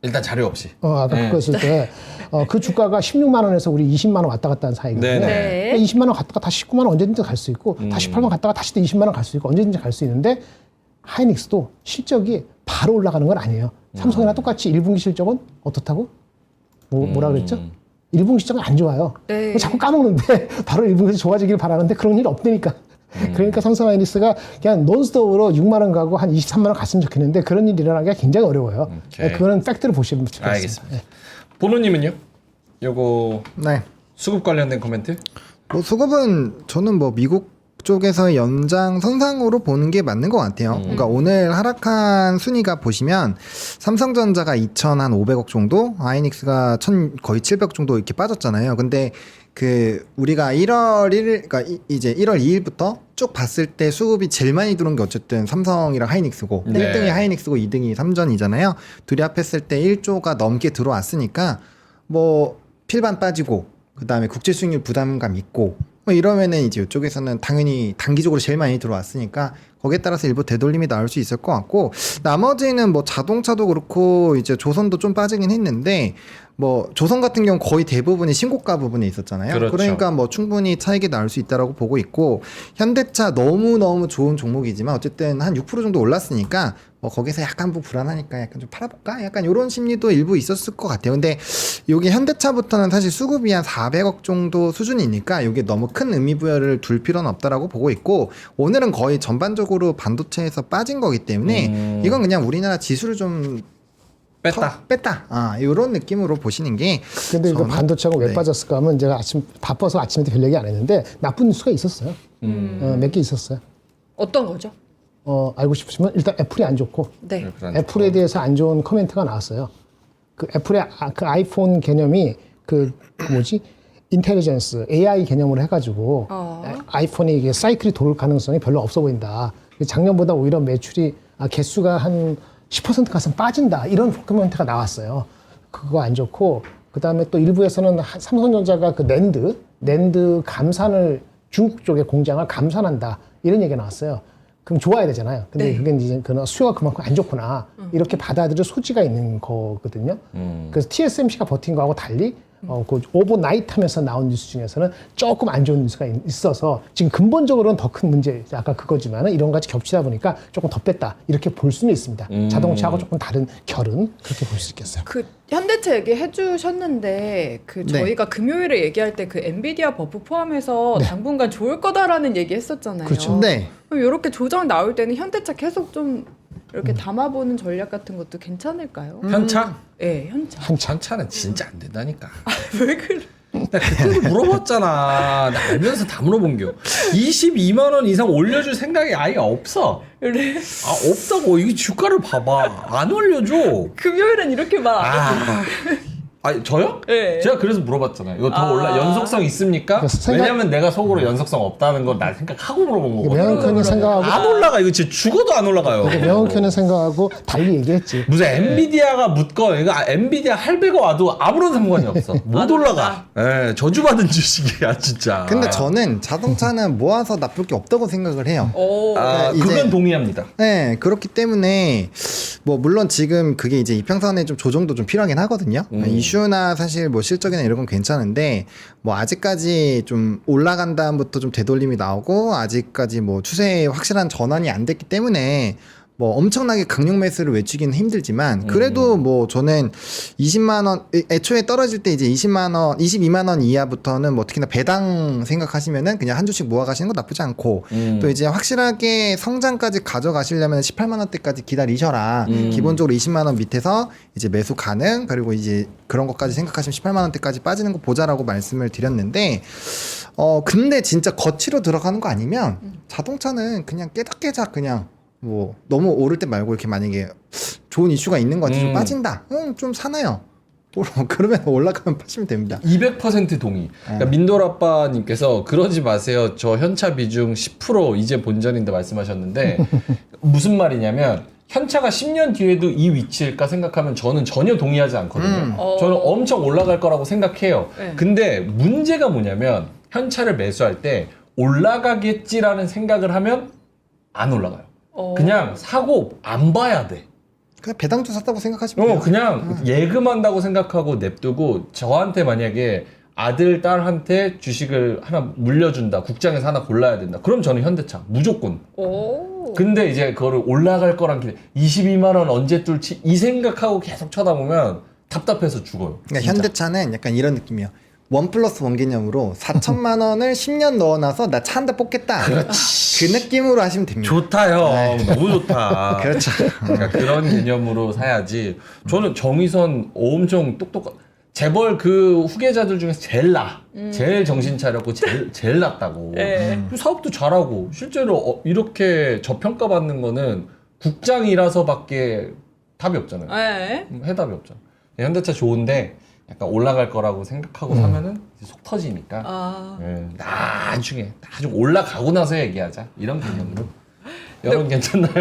Speaker 1: 일단 자료 없이.
Speaker 3: 아까 그거 했을 때, 그 주가가 16만 원에서 우리 20만 원 왔다 갔다 하는 사이거든요.
Speaker 2: 네.
Speaker 3: 20만 원 갔다가 다시 19만 원 언제든지 갈 수 있고, 다시 18만 원 갔다가 다시 또 20만 원 갈 수 있고, 언제든지 갈 수 있는데, 하이닉스도 실적이 바로 올라가는 건 아니에요. 삼성이랑 똑같이 1분기 실적은 어떻다고? 뭐라 그랬죠? 1분기 실적은 안 좋아요.
Speaker 2: 네.
Speaker 3: 자꾸 까먹는데, 바로 1분기 좋아지길 바라는데, 그런 일 없다니까. 그러니까 삼성 하이닉스가 그냥 논스톱으로 6만 원 가고 한 23만 원 갔으면 좋겠는데 그런 일이 일어나기가 굉장히 어려워요.
Speaker 1: 오케이.
Speaker 3: 그거는 팩트를 보시면 좋겠습니다.
Speaker 1: 알겠습니다. 보노님은요? 요거
Speaker 4: 네.
Speaker 1: 수급 관련된 코멘트?
Speaker 4: 뭐 수급은 저는 뭐 미국 쪽에서 연장선상으로 보는 게 맞는 것 같아요. 그러니까 오늘 하락한 순위가 보시면 삼성전자가 2,500억 정도, 하이닉스가 거의 700억 정도 이렇게 빠졌잖아요. 근데 그 우리가 1월 1일, 그러니까 이제 1월 2일부터 쭉 봤을 때 수급이 제일 많이 들어온 게 어쨌든 삼성이랑 하이닉스고
Speaker 1: 네.
Speaker 4: 1등이 하이닉스고 2등이 삼전이잖아요. 둘이 합했을 때 1조가 넘게 들어왔으니까 뭐 필반 빠지고 그 다음에 국제 수익률 부담감 있고 뭐 이러면은 이제 이쪽에서는 당연히 단기적으로 제일 많이 들어왔으니까 거기에 따라서 일부 되돌림이 나올 수 있을 것 같고 나머지는 뭐 자동차도 그렇고 이제 조선도 좀 빠지긴 했는데 뭐 조선 같은 경우 거의 대부분이 신고가 부분에 있었잖아요.
Speaker 1: 그렇죠.
Speaker 4: 그러니까 뭐 충분히 차익이 나올 수 있다라고 보고 있고 현대차 너무 좋은 종목이지만 어쨌든 한 6% 정도 올랐으니까 뭐 거기서 약간 뭐 불안하니까 약간 좀 팔아볼까? 약간 이런 심리도 일부 있었을 것 같아요. 근데 여기 현대차부터는 사실 수급이 한 400억 정도 수준이니까 이게 너무 큰 의미 부여를 둘 필요는 없다라고 보고 있고 오늘은 거의 전반적으로 반도체에서 빠진 거기 때문에 이건 그냥 우리나라 지수를 좀 뺐다. 이런 느낌으로 보시는 게.
Speaker 3: 근데 이거 반도체가 왜
Speaker 4: 네.
Speaker 3: 빠졌을까 하면 제가 바빠서 아침에 별 얘기 안 했는데 나쁜 뉴스가 있었어요. 몇 개 있었어요.
Speaker 2: 어떤 거죠?
Speaker 3: 알고 싶으시면 일단 애플이 안 좋고
Speaker 2: 네.
Speaker 3: 애플에 대해서 안 좋은 코멘트가 나왔어요. 그 애플의 그 아이폰 개념이 그 뭐지? 인텔리전스 AI 개념으로 해가지고 아이폰이 이게 사이클이 돌 가능성이 별로 없어 보인다. 작년보다 오히려 매출이 개수가 한 10% 가선 빠진다. 이런 코멘트가 나왔어요. 그거 안 좋고 그 다음에 또 일부에서는 삼성전자가 그 낸드 감산을 중국 쪽에 공장을 감산한다. 이런 얘기가 나왔어요. 그럼 좋아야 되잖아요. 근데
Speaker 2: 네.
Speaker 3: 그게 이제 수요가 그만큼 안 좋구나. 이렇게 받아들일 소지가 있는 거거든요. 그래서 TSMC가 버틴 거하고 달리 그 오버나이트 하면서 나온 뉴스 중에서는 조금 안 좋은 뉴스가 있어서 지금 근본적으로는 더 큰 문제, 아까 그거지만은 이런 같이 겹치다 보니까 조금 더 뺐다. 이렇게 볼 수는 있습니다. 자동차하고 조금 다른 결은 그렇게 볼 수 있겠어요.
Speaker 2: 그 현대차 얘기해 주셨는데 그
Speaker 4: 네.
Speaker 2: 저희가 금요일에 얘기할 때 그 엔비디아 버프 포함해서 당분간 좋을 거다라는 얘기 했었잖아요.
Speaker 3: 그렇죠.
Speaker 4: 네.
Speaker 2: 그럼 이렇게 조정 나올 때는 현대차 계속 좀 이렇게 담아보는 전략 같은 것도 괜찮을까요?
Speaker 1: 현차?
Speaker 2: 네, 현차.
Speaker 1: 현차는 진짜 안 된다니까.
Speaker 2: 왜 그래?
Speaker 1: 나 그때도 물어봤잖아. 나 알면서 다 물어본겨. 22만 원 이상 올려줄 생각이 아예 없어.
Speaker 2: 그래?
Speaker 1: 없다고. 이 주가를 봐봐. 안 올려줘.
Speaker 2: 금요일엔 이렇게 말 안 했어.
Speaker 1: 아니 저요?
Speaker 2: 네.
Speaker 1: 제가 그래서 물어봤잖아요. 이거 더 올라 연속성 있습니까?
Speaker 3: 그래서
Speaker 1: 왜냐면 내가 속으로 연속성 없다는 건 나 생각하고 물어본 거거든.
Speaker 3: 명확하게 생각하고
Speaker 1: 안 올라가. 이거 진짜 죽어도 안 올라가요.
Speaker 3: 명확하게 생각하고 달리 얘기했지.
Speaker 1: 무슨 엔비디아가 묻건 이거 엔비디아 할배가 와도 아무런 상관이 없어. 못 올라가. 예, 저주받은 주식이야 진짜.
Speaker 4: 근데 저는 자동차는 모아서 나쁠 게 없다고 생각을 해요.
Speaker 2: 오.
Speaker 4: 이제-
Speaker 1: 그건 동의합니다.
Speaker 4: 네, 그렇기 때문에 뭐 물론 지금 그게 이제 이평선에 좀 조정도 좀 필요하긴 하거든요. 이슈 이슈나 사실 뭐 실적이나 이런 건 괜찮은데 뭐 아직까지 좀 올라간 다음부터 좀 되돌림이 나오고 아직까지 뭐 추세에 확실한 전환이 안 됐기 때문에 뭐 엄청나게 강력 매수를 외치기는 힘들지만 그래도 뭐 저는 20만 원 애초에 떨어질 때 이제 20만 원, 22만 원 이하부터는 뭐 특히나 배당 생각하시면은 그냥 한 주씩 모아 가시는 거 나쁘지 않고 또 이제 확실하게 성장까지 가져가시려면 18만 원대까지 기다리셔라. 기본적으로 20만 원 밑에서 이제 매수 가능 그리고 이제 그런 것까지 생각하시면 18만 원대까지 빠지는 거 보자라고 말씀을 드렸는데 근데 진짜 거치로 들어가는 거 아니면 자동차는 그냥 깨작깨작 그냥 뭐 너무 오를 때 말고 이렇게 만약에 좋은 이슈가 있는 것 같아 좀 빠진다. 좀 사나요. 그러면 올라가면 파시면 됩니다.
Speaker 1: 200% 동의. 그러니까 민돌 아빠님께서 그러지 마세요. 저 현차 비중 10% 이제 본전인데 말씀하셨는데 무슨 말이냐면 현차가 10년 뒤에도 이 위치일까 생각하면 저는 전혀 동의하지 않거든요. 저는 엄청 올라갈 거라고 생각해요.
Speaker 2: 네.
Speaker 1: 근데 문제가 뭐냐면 현차를 매수할 때 올라가겠지라는 생각을 하면 안 올라가요. 그냥 사고 안 봐야 돼.
Speaker 4: 그냥 배당주 샀다고 생각하시면 돼요.
Speaker 1: 그냥 예금한다고 생각하고 냅두고 저한테 만약에 아들, 딸한테 주식을 하나 물려준다. 국장에서 하나 골라야 된다. 그럼 저는 현대차. 무조건. 근데 이제 그거를 올라갈 거란 기대 22만 원 언제 뚫지? 이 생각하고 계속 쳐다보면 답답해서 죽어요.
Speaker 4: 그러니까
Speaker 1: 진짜.
Speaker 4: 현대차는 약간 이런 느낌이에요. 1+1 개념으로 4천만 원을 10년 넣어놔서 나 차 한 대 뽑겠다. 그 느낌으로 하시면 됩니다.
Speaker 1: 좋다 형. 너무 좋다.
Speaker 4: 그렇죠.
Speaker 1: 그러니까 그런 개념으로 사야지. 저는 정의선 엄청 똑똑한 재벌 그 후계자들 중에서 제일 나. 제일 정신 차렸고 제일 낫다고. 사업도 잘하고 실제로 이렇게 저평가받는 거는 국장이라서밖에 답이 없잖아요. 해답이 없잖아. 현대차 좋은데 약간 올라갈 거라고 생각하고 사면은 이제 속 터지니까 나중에 올라가고 나서 얘기하자 이런 개념으로. 여러분 괜찮나요?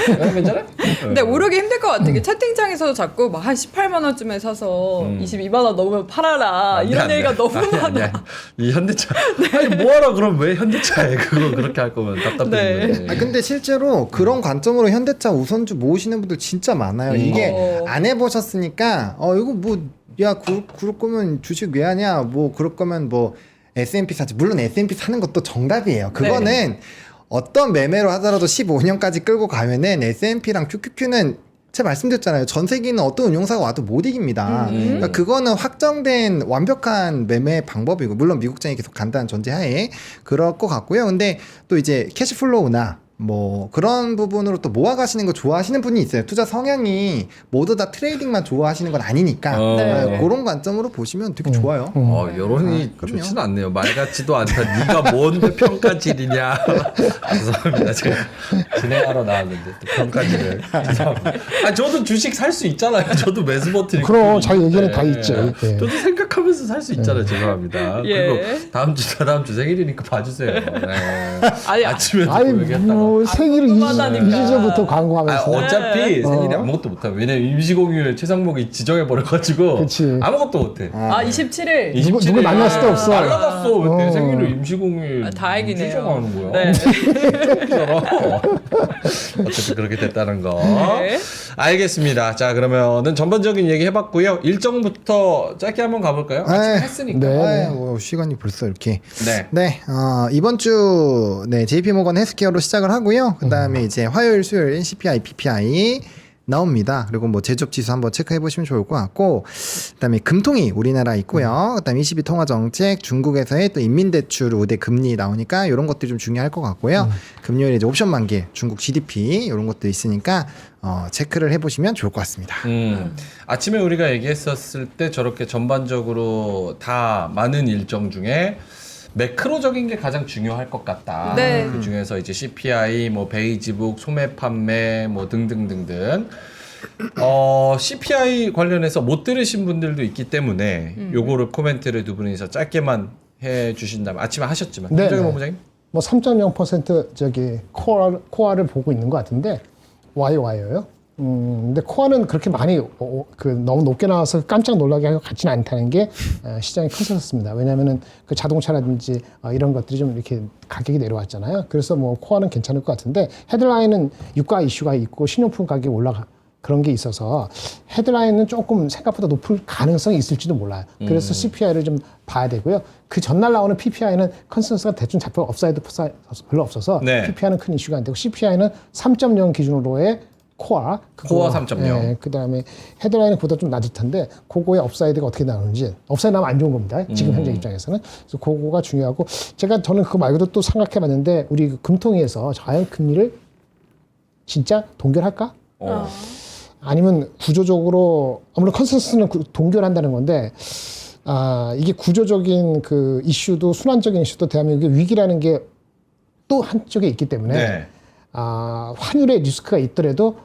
Speaker 1: 여러분 괜찮아요?
Speaker 2: 근데 오르기 힘들 것 같아. 채팅창에서도 자꾸 막 한 18만 원쯤에 사서 22만 원 넘으면 팔아라 이런 얘기가 너무 많아.
Speaker 1: 이 현대차 아니 뭐하라 그럼 왜 현대차에 그거 그렇게 할 거면 답답해지는데.
Speaker 4: 근데 실제로 그런 관점으로 현대차 우선주 모으시는 분들 진짜 많아요. 이게 안 해보셨으니까 이거 뭐 야 그럴 거면 주식 왜 하냐 뭐 그럴 거면 뭐 S&P 사지. 물론 S&P 사는 것도 정답이에요. 그거는 어떤 매매로 하더라도 15년까지 끌고 가면은 S&P랑 QQQ는 제가 말씀드렸잖아요. 전 세계는 어떤 운용사가 와도 못 이깁니다. 그러니까 그거는 확정된 완벽한 매매 방법이고 물론 미국장이 계속 간다는 전제하에 그럴 것 같고요. 근데 또 이제 캐시플로우나 뭐 그런 부분으로 또 모아가시는 거 좋아하시는 분이 있어요. 투자 성향이 모두 다 트레이딩만 좋아하시는 건 아니니까 그런 관점으로 보시면 되게 좋아요.
Speaker 1: 여론이
Speaker 4: 그럼요.
Speaker 1: 좋지는 않네요. 말 같지도 않다. 네가 뭔데 평가질이냐. 죄송합니다. 제가 진행하러 나왔는데 또 평가질을. 죄송합니다. 저도 주식 살 수 있잖아요. 저도 매수 버튼 있고.
Speaker 3: 그럼 자기 의견은 다 있죠.
Speaker 1: 저도 생각하면서 살 수 있잖아요. 죄송합니다. 그리고 다음 주 생일이니까 봐주세요.
Speaker 2: 아니,
Speaker 1: 아침에도
Speaker 3: 아니
Speaker 1: 얘기했다가.
Speaker 3: 뭐 생일을
Speaker 2: 궁금하다니까.
Speaker 3: 2주 전부터 광고하면서.
Speaker 1: 어차피 생일이 아무것도 못해. 왜냐면 임시공휴일 최상목이 지정해버려가지고
Speaker 3: 그치.
Speaker 1: 아무것도 못해.
Speaker 2: 27일.
Speaker 3: 누구 만날 수도 없어.
Speaker 1: 날라갔어. 왜 내 생일을 임시공휴일
Speaker 2: 다행이네요.
Speaker 1: 지정하는 거야? 어쨌든 그렇게 됐다는 거. 알겠습니다. 자 그러면은 전반적인 얘기 해봤고요. 일정부터 짧게 한번 가볼까요? 아침 했으니까.
Speaker 4: 뭐 시간이 벌써 이렇게.
Speaker 1: 네.
Speaker 4: 이번 주 JP모건 헬스케어로 시작을 하고요. 그 다음에 이제 화요일, 수요일 CPI, PPI 나옵니다. 그리고 뭐 제조업 지수 한번 체크해 보시면 좋을 것 같고, 그다음에 금통이 우리나라 있고요. 그다음에 22 통화 정책, 중국에서의 또 인민대출 우대 금리 나오니까 이런 것들이 좀 중요할 것 같고요. 금요일에 이제 옵션 만기, 중국 GDP 이런 것도 있으니까 체크를 해 보시면 좋을 것 같습니다.
Speaker 1: 아침에 우리가 얘기했었을 때 저렇게 전반적으로 다 많은 일정 중에 매크로적인 게 가장 중요할 것 같다.
Speaker 2: 네.
Speaker 1: 그 중에서 이제 CPI, 뭐 베이지북, 소매 판매, 뭐 등등등등. CPI 관련해서 못 들으신 분들도 있기 때문에 요거를 코멘트를 두 분이서 짧게만 해주신다면 아침에 하셨지만
Speaker 3: 네.
Speaker 1: 김정일 본부장님.
Speaker 3: 뭐 3.0% 저기 코어를 보고 있는 것 같은데 YOY요. 근데 코어는 그렇게 많이 너무 높게 나와서 깜짝 놀라게 하고 같지는 않다는 게 시장에 컨센서스입니다. 왜냐하면은 그 자동차라든지 이런 것들이 좀 이렇게 가격이 내려왔잖아요. 그래서 뭐 코어는 괜찮을 것 같은데 헤드라인은 유가 이슈가 있고 신용품 가격이 올라가는 그런 게 있어서 헤드라인은 조금 생각보다 높을 가능성이 있을지도 몰라요. 그래서 CPI를 좀 봐야 되고요. 그 전날 나오는 PPI는 컨센서스가 대충 잡혀 업사이드 별로 없어서
Speaker 1: 네.
Speaker 3: PPI는 큰 이슈가 안 되고 CPI는 3.0 기준으로의 코어,
Speaker 1: 코어 3.0.
Speaker 3: 예, 그다음에 헤드라인은 보다 좀 낮을 텐데 그거의 업사이드가 어떻게 나오는지 업사이드 나면 안 좋은 겁니다. 지금 현재 입장에서는. 그래서 그거가 중요하고 저는 그거 말고도 또 생각해봤는데 우리 그 금통위에서 과연 금리를 진짜 동결할까? 아니면 구조적으로 아무래도 컨센서스는 동결한다는 건데 이게 구조적인 그 이슈도 순환적인 이슈도 대한민국의 위기라는 게 또 한쪽에 있기 때문에
Speaker 1: 네.
Speaker 3: 환율의 리스크가 있더라도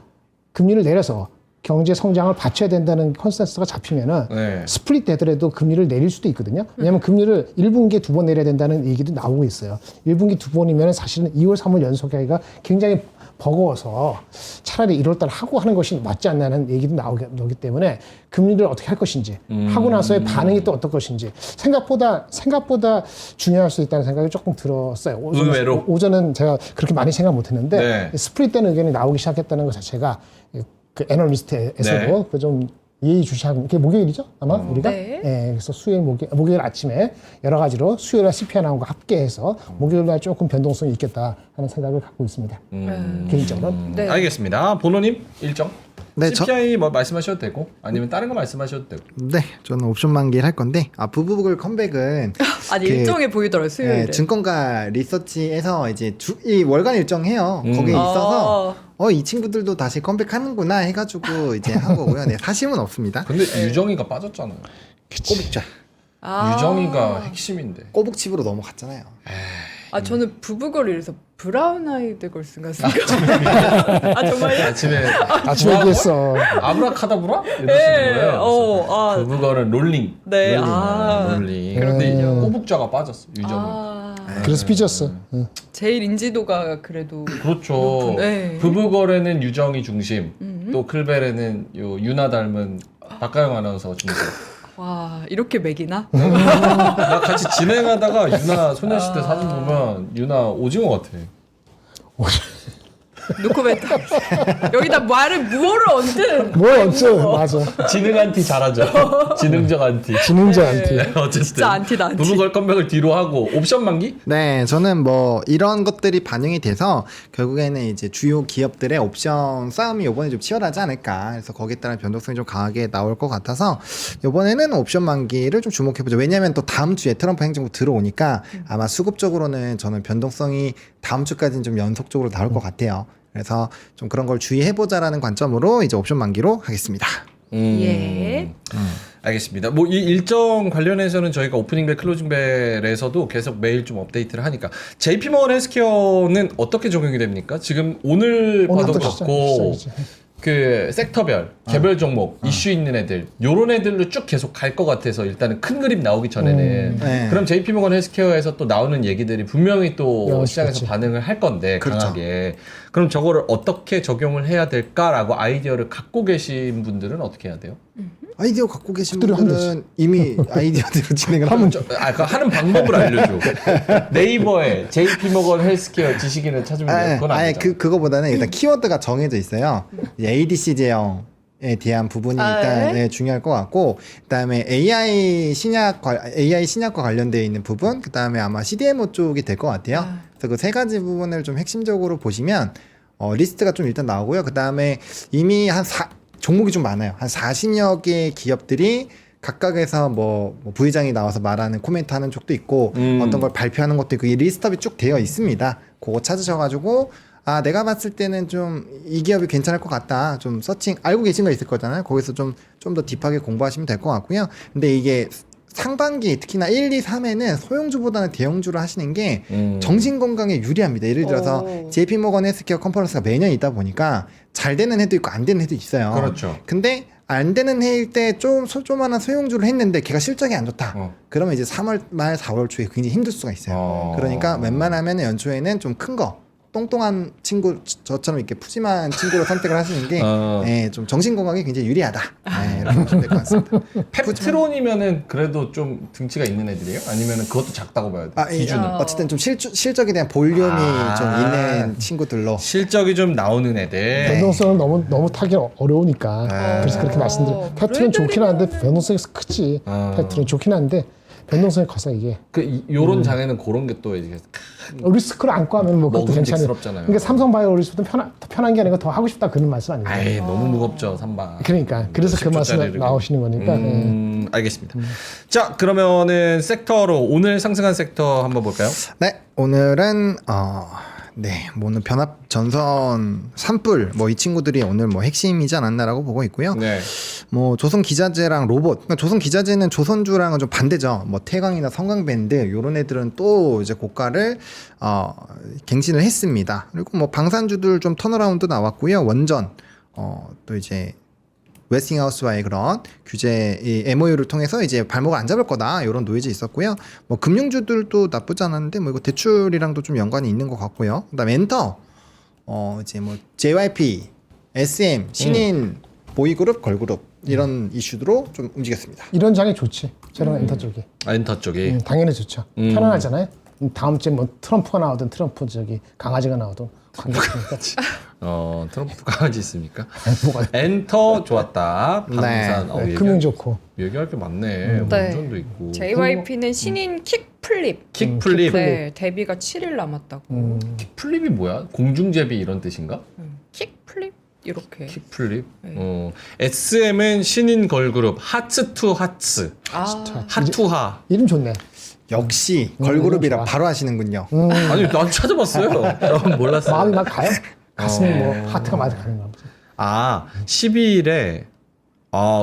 Speaker 3: 금리를 내려서 경제 성장을 받쳐야 된다는 컨센서스가 잡히면은
Speaker 1: 네.
Speaker 3: 스플릿 되더라도 금리를 내릴 수도 있거든요. 왜냐하면 금리를 1분기에 2번 내려야 된다는 얘기도 나오고 있어요. 1분기 2번이면 사실은 2월, 3월 연속하기가 굉장히 버거워서 차라리 1월달 하고 하는 것이 맞지 않나는 얘기도 나오기 때문에 금리를 어떻게 할 것인지 하고 나서의 반응이 또 어떨 것인지 생각보다 중요할 수 있다는 생각이 조금 들었어요.
Speaker 1: 의외로?
Speaker 3: 오전은 제가 그렇게 많이 생각 못했는데
Speaker 1: 네.
Speaker 3: 스플릿된 의견이 나오기 시작했다는 것 자체가 그 애널리스트에서도
Speaker 1: 네.
Speaker 3: 그 좀 예의주시하고 이게 목요일이죠 아마 우리가
Speaker 2: 네.
Speaker 3: 그래서 목요일 아침에 여러 가지로 수요일에 CPI 나온 거 합계해서 목요일 날 조금 변동성이 있겠다 하는 생각을 갖고 있습니다. 개인적으로.
Speaker 2: 네.
Speaker 1: 알겠습니다. 보노님 일정.
Speaker 4: 네,
Speaker 1: CPI 뭐 말씀하셔도 되고 아니면 다른 거 말씀하셔도 되고.
Speaker 4: 네, 저는 옵션 만기를 할 건데 부부글 컴백은
Speaker 2: 아니
Speaker 4: 그,
Speaker 2: 일정해 보이더라고요 수요일에.
Speaker 4: 증권가 리서치에서 이제 이 월간 일정해요. 거기에 있어서 이 친구들도 다시 컴백하는구나 해가지고 이제 한 거고요. 네, 사실은 없습니다.
Speaker 1: 근데 유정이가 빠졌잖아요.
Speaker 4: 꼬북자,
Speaker 1: 유정이가 핵심인데.
Speaker 4: 꼬북칩으로 넘어갔잖아요.
Speaker 2: 저는 부부걸이라서 브라운 아이드 걸스인가 생각. 정말요?
Speaker 1: 아침에
Speaker 3: 아침에 얘기했어.
Speaker 1: 아브라카다브라 이러시는
Speaker 2: 네.
Speaker 1: 거예요. 그거는 롤링.
Speaker 2: 네.
Speaker 1: 롤링. 근데 꼬북자가 빠졌어. 유정이.
Speaker 3: 그래서 삐졌어. 응.
Speaker 2: 제일 인지도가 그래도
Speaker 1: 그렇죠.
Speaker 2: 높은, 네.
Speaker 1: 부부거래는 유정이 중심. 또 클벨에는 요 유나 닮은 박가영 아나운서 중심.
Speaker 2: 와 이렇게 맥이나?
Speaker 1: 나 같이 진행하다가 유나 소녀시대 사진 보면 유나 오징어 같아.
Speaker 2: 노코멘트. 여기다 말을 무어를 얹은.
Speaker 3: 뭘 어쩌 맞아.
Speaker 1: 지능 안티 잘하죠. 지능적 안티.
Speaker 3: 지능자 안티.
Speaker 1: 어쨌든
Speaker 2: 진짜 안티다, 안티.
Speaker 1: 부부걸 컴백을 뒤로 하고 옵션 만기?
Speaker 4: 네, 저는 뭐 이런 것들이 반영이 돼서 결국에는 이제 주요 기업들의 옵션 싸움이 이번에 좀 치열하지 않을까. 그래서 거기에 따른 변동성이 좀 강하게 나올 것 같아서 이번에는 옵션 만기를 좀 주목해보죠. 왜냐하면 또 다음 주에 트럼프 행정부 들어오니까 아마 수급적으로는 저는 변동성이 다음 주까지는 좀 연속적으로 나올 것 같아요. 그래서 좀 그런 걸 주의해보자라는 관점으로 이제 옵션 만기로 하겠습니다.
Speaker 2: 예.
Speaker 1: 알겠습니다. 뭐 이 일정 관련해서는 저희가 오프닝벨 클로징벨에서도 계속 매일 좀 업데이트를 하니까 JP모건 헬스케어는 어떻게 적용이 됩니까? 지금 오늘 봐도
Speaker 3: 오늘부터
Speaker 1: 그렇고
Speaker 3: 시작이지.
Speaker 1: 그 섹터별 개별 종목 이슈 있는 애들 요런 애들로 쭉 계속 갈 것 같아서 일단은 큰 그림 나오기 전에는
Speaker 4: 네.
Speaker 1: 그럼 JP모건 헬스케어에서 또 나오는 얘기들이 분명히 또 시장에서
Speaker 3: 그렇지.
Speaker 1: 반응을 할 건데
Speaker 4: 그렇죠.
Speaker 1: 강하게 그럼 저거를 어떻게 적용을 해야 될까라고 아이디어를 갖고 계신 분들은 어떻게 해야 돼요?
Speaker 4: 아이디어 갖고 계신
Speaker 3: 그대로 하면
Speaker 4: 분들은 이미 아이디어대로 진행을 하면
Speaker 1: 그 하는 방법을 알려줘. 네이버에 JP모건 헬스케어 지식인을 찾으면 돼요. 그건
Speaker 4: 아예
Speaker 1: 아니죠.
Speaker 4: 그거보다는 일단 키워드가 정해져 있어요. 이제 ADC 제형에 대한 부분이 일단
Speaker 2: 네.
Speaker 4: 중요할 것 같고, 그다음에 AI 신약과 관련되어 있는 부분, 그다음에 아마 CDMO 쪽이 될 것 같아요. 그래서 그 세 가지 부분을 좀 핵심적으로 보시면 리스트가 좀 일단 나오고요. 그다음에 이미 종목이 좀 많아요. 한 40여 개의 기업들이 각각에서 뭐 부의장이 나와서 말하는 코멘트 하는 쪽도 있고 어떤 걸 발표하는 것도 있고 이 리스트업이 쭉 되어 있습니다. 그거 찾으셔가지고 내가 봤을 때는 좀 이 기업이 괜찮을 것 같다. 좀 서칭 알고 계신 거 있을 거잖아요. 거기서 좀 더 딥하게 공부하시면 될 것 같고요. 근데 이게 상반기 특히나 1, 2, 3에는 소형주보다는 대형주를 하시는 게 정신건강에 유리합니다. 예를 들어서 JP모건 헬스케어 컨퍼런스가 매년 있다 보니까 잘 되는 해도 있고 안 되는 해도 있어요.
Speaker 1: 그렇죠.
Speaker 4: 근데 안 되는 해일 때 조그만한 소형주를 했는데 걔가 실적이 안 좋다. 그러면 이제 3월 말 4월 초에 굉장히 힘들 수가 있어요. 그러니까 웬만하면 연초에는 좀 큰 거 똥똥한 친구 저처럼 이렇게 푸짐한 친구를 선택을 하시는 게 좀 정신 건강에 굉장히 유리하다. 이렇게 보시면 될 것 같습니다.
Speaker 1: 펩트론이면은 그래도 좀 등치가 있는 애들이에요? 아니면은 그것도 작다고 봐야 돼? 기준은
Speaker 4: 어쨌든 좀 실적에 대한 볼륨이 좀 있는 친구들로
Speaker 1: 실적이 좀 나오는 애들.
Speaker 3: 변동성은 너무 타기 어려우니까 그래서 그렇게 말씀드려요. 패트는 좋긴 한데 변동성이 크지. 패트는 좋긴 한데 변동성이 커서 이게
Speaker 1: 요런 장에는 그런 게 또 이제
Speaker 3: 리스크를 안고 하면 뭐 그것도 괜찮아요.
Speaker 1: 먹음직스럽잖아요.
Speaker 3: 그러니까 삼성바이오로직스보다 편한 게 아니고 더 하고 싶다 그런 말씀 아니에요.
Speaker 1: 아이 너무 무겁죠 삼바.
Speaker 3: 그러니까 그래서 그
Speaker 1: 10조짜리를
Speaker 3: 말씀 나오시는 거니까.
Speaker 1: 알겠습니다. 자 그러면은 섹터로 오늘 상승한 섹터 한번 볼까요?
Speaker 4: 네, 오늘은 오늘 변압 전선 산불 이 친구들이 오늘 핵심이지 않았나라고 보고 있고요.
Speaker 1: 네.
Speaker 4: 조선 기자재랑 로봇. 그러니까 조선 기자재는 조선주랑은 좀 반대죠. 태광이나 성강밴드 요런 애들은 또 이제 고가를 갱신을 했습니다. 그리고 방산주들 좀 턴어라운드 나왔고요. 원전 또 이제 웨스팅하우스와의 그런 규제 이 MOU를 통해서 이제 발목을 안 잡을 거다 이런 노이즈 있었고요. 금융주들도 나쁘지 않았는데 이거 대출이랑도 좀 연관이 있는 것 같고요. 그다음에 엔터 이제 JYP, SM, 신인, 보이그룹, 걸그룹 이런 이슈로 좀 움직였습니다.
Speaker 3: 이런 장이 좋지. 저런 엔터 쪽이.
Speaker 1: 엔터 쪽이.
Speaker 3: 당연히 좋죠. 편안하잖아요. 다음 주에 트럼프가 나오든 트럼프 강아지가 나오든 관계없으니까.
Speaker 1: 트럼프 강아지 있습니까?
Speaker 3: 뭐가
Speaker 1: 엔터 좋았다. 방산.
Speaker 3: 금융 좋고.
Speaker 1: 얘기할 게 많네. 원전도 있고.
Speaker 2: JYP는 신인 킥플립.
Speaker 1: 킥플립.
Speaker 2: 네, 데뷔가 7일 남았다고.
Speaker 1: 킥플립이 뭐야? 공중제비 이런 뜻인가?
Speaker 2: 킥플립 이렇게.
Speaker 1: 킥플립. SM은 신인 걸그룹 하츠 투 하츠. 하투하.
Speaker 3: 이름 좋네.
Speaker 4: 역시 걸그룹이라
Speaker 3: 좋아.
Speaker 4: 바로 하시는군요.
Speaker 1: 아니 난 찾아봤어요. 전 몰랐어요.
Speaker 3: 마음이 막 가요? 가슴이 하트가 맞아 가는 거야.
Speaker 1: 12일에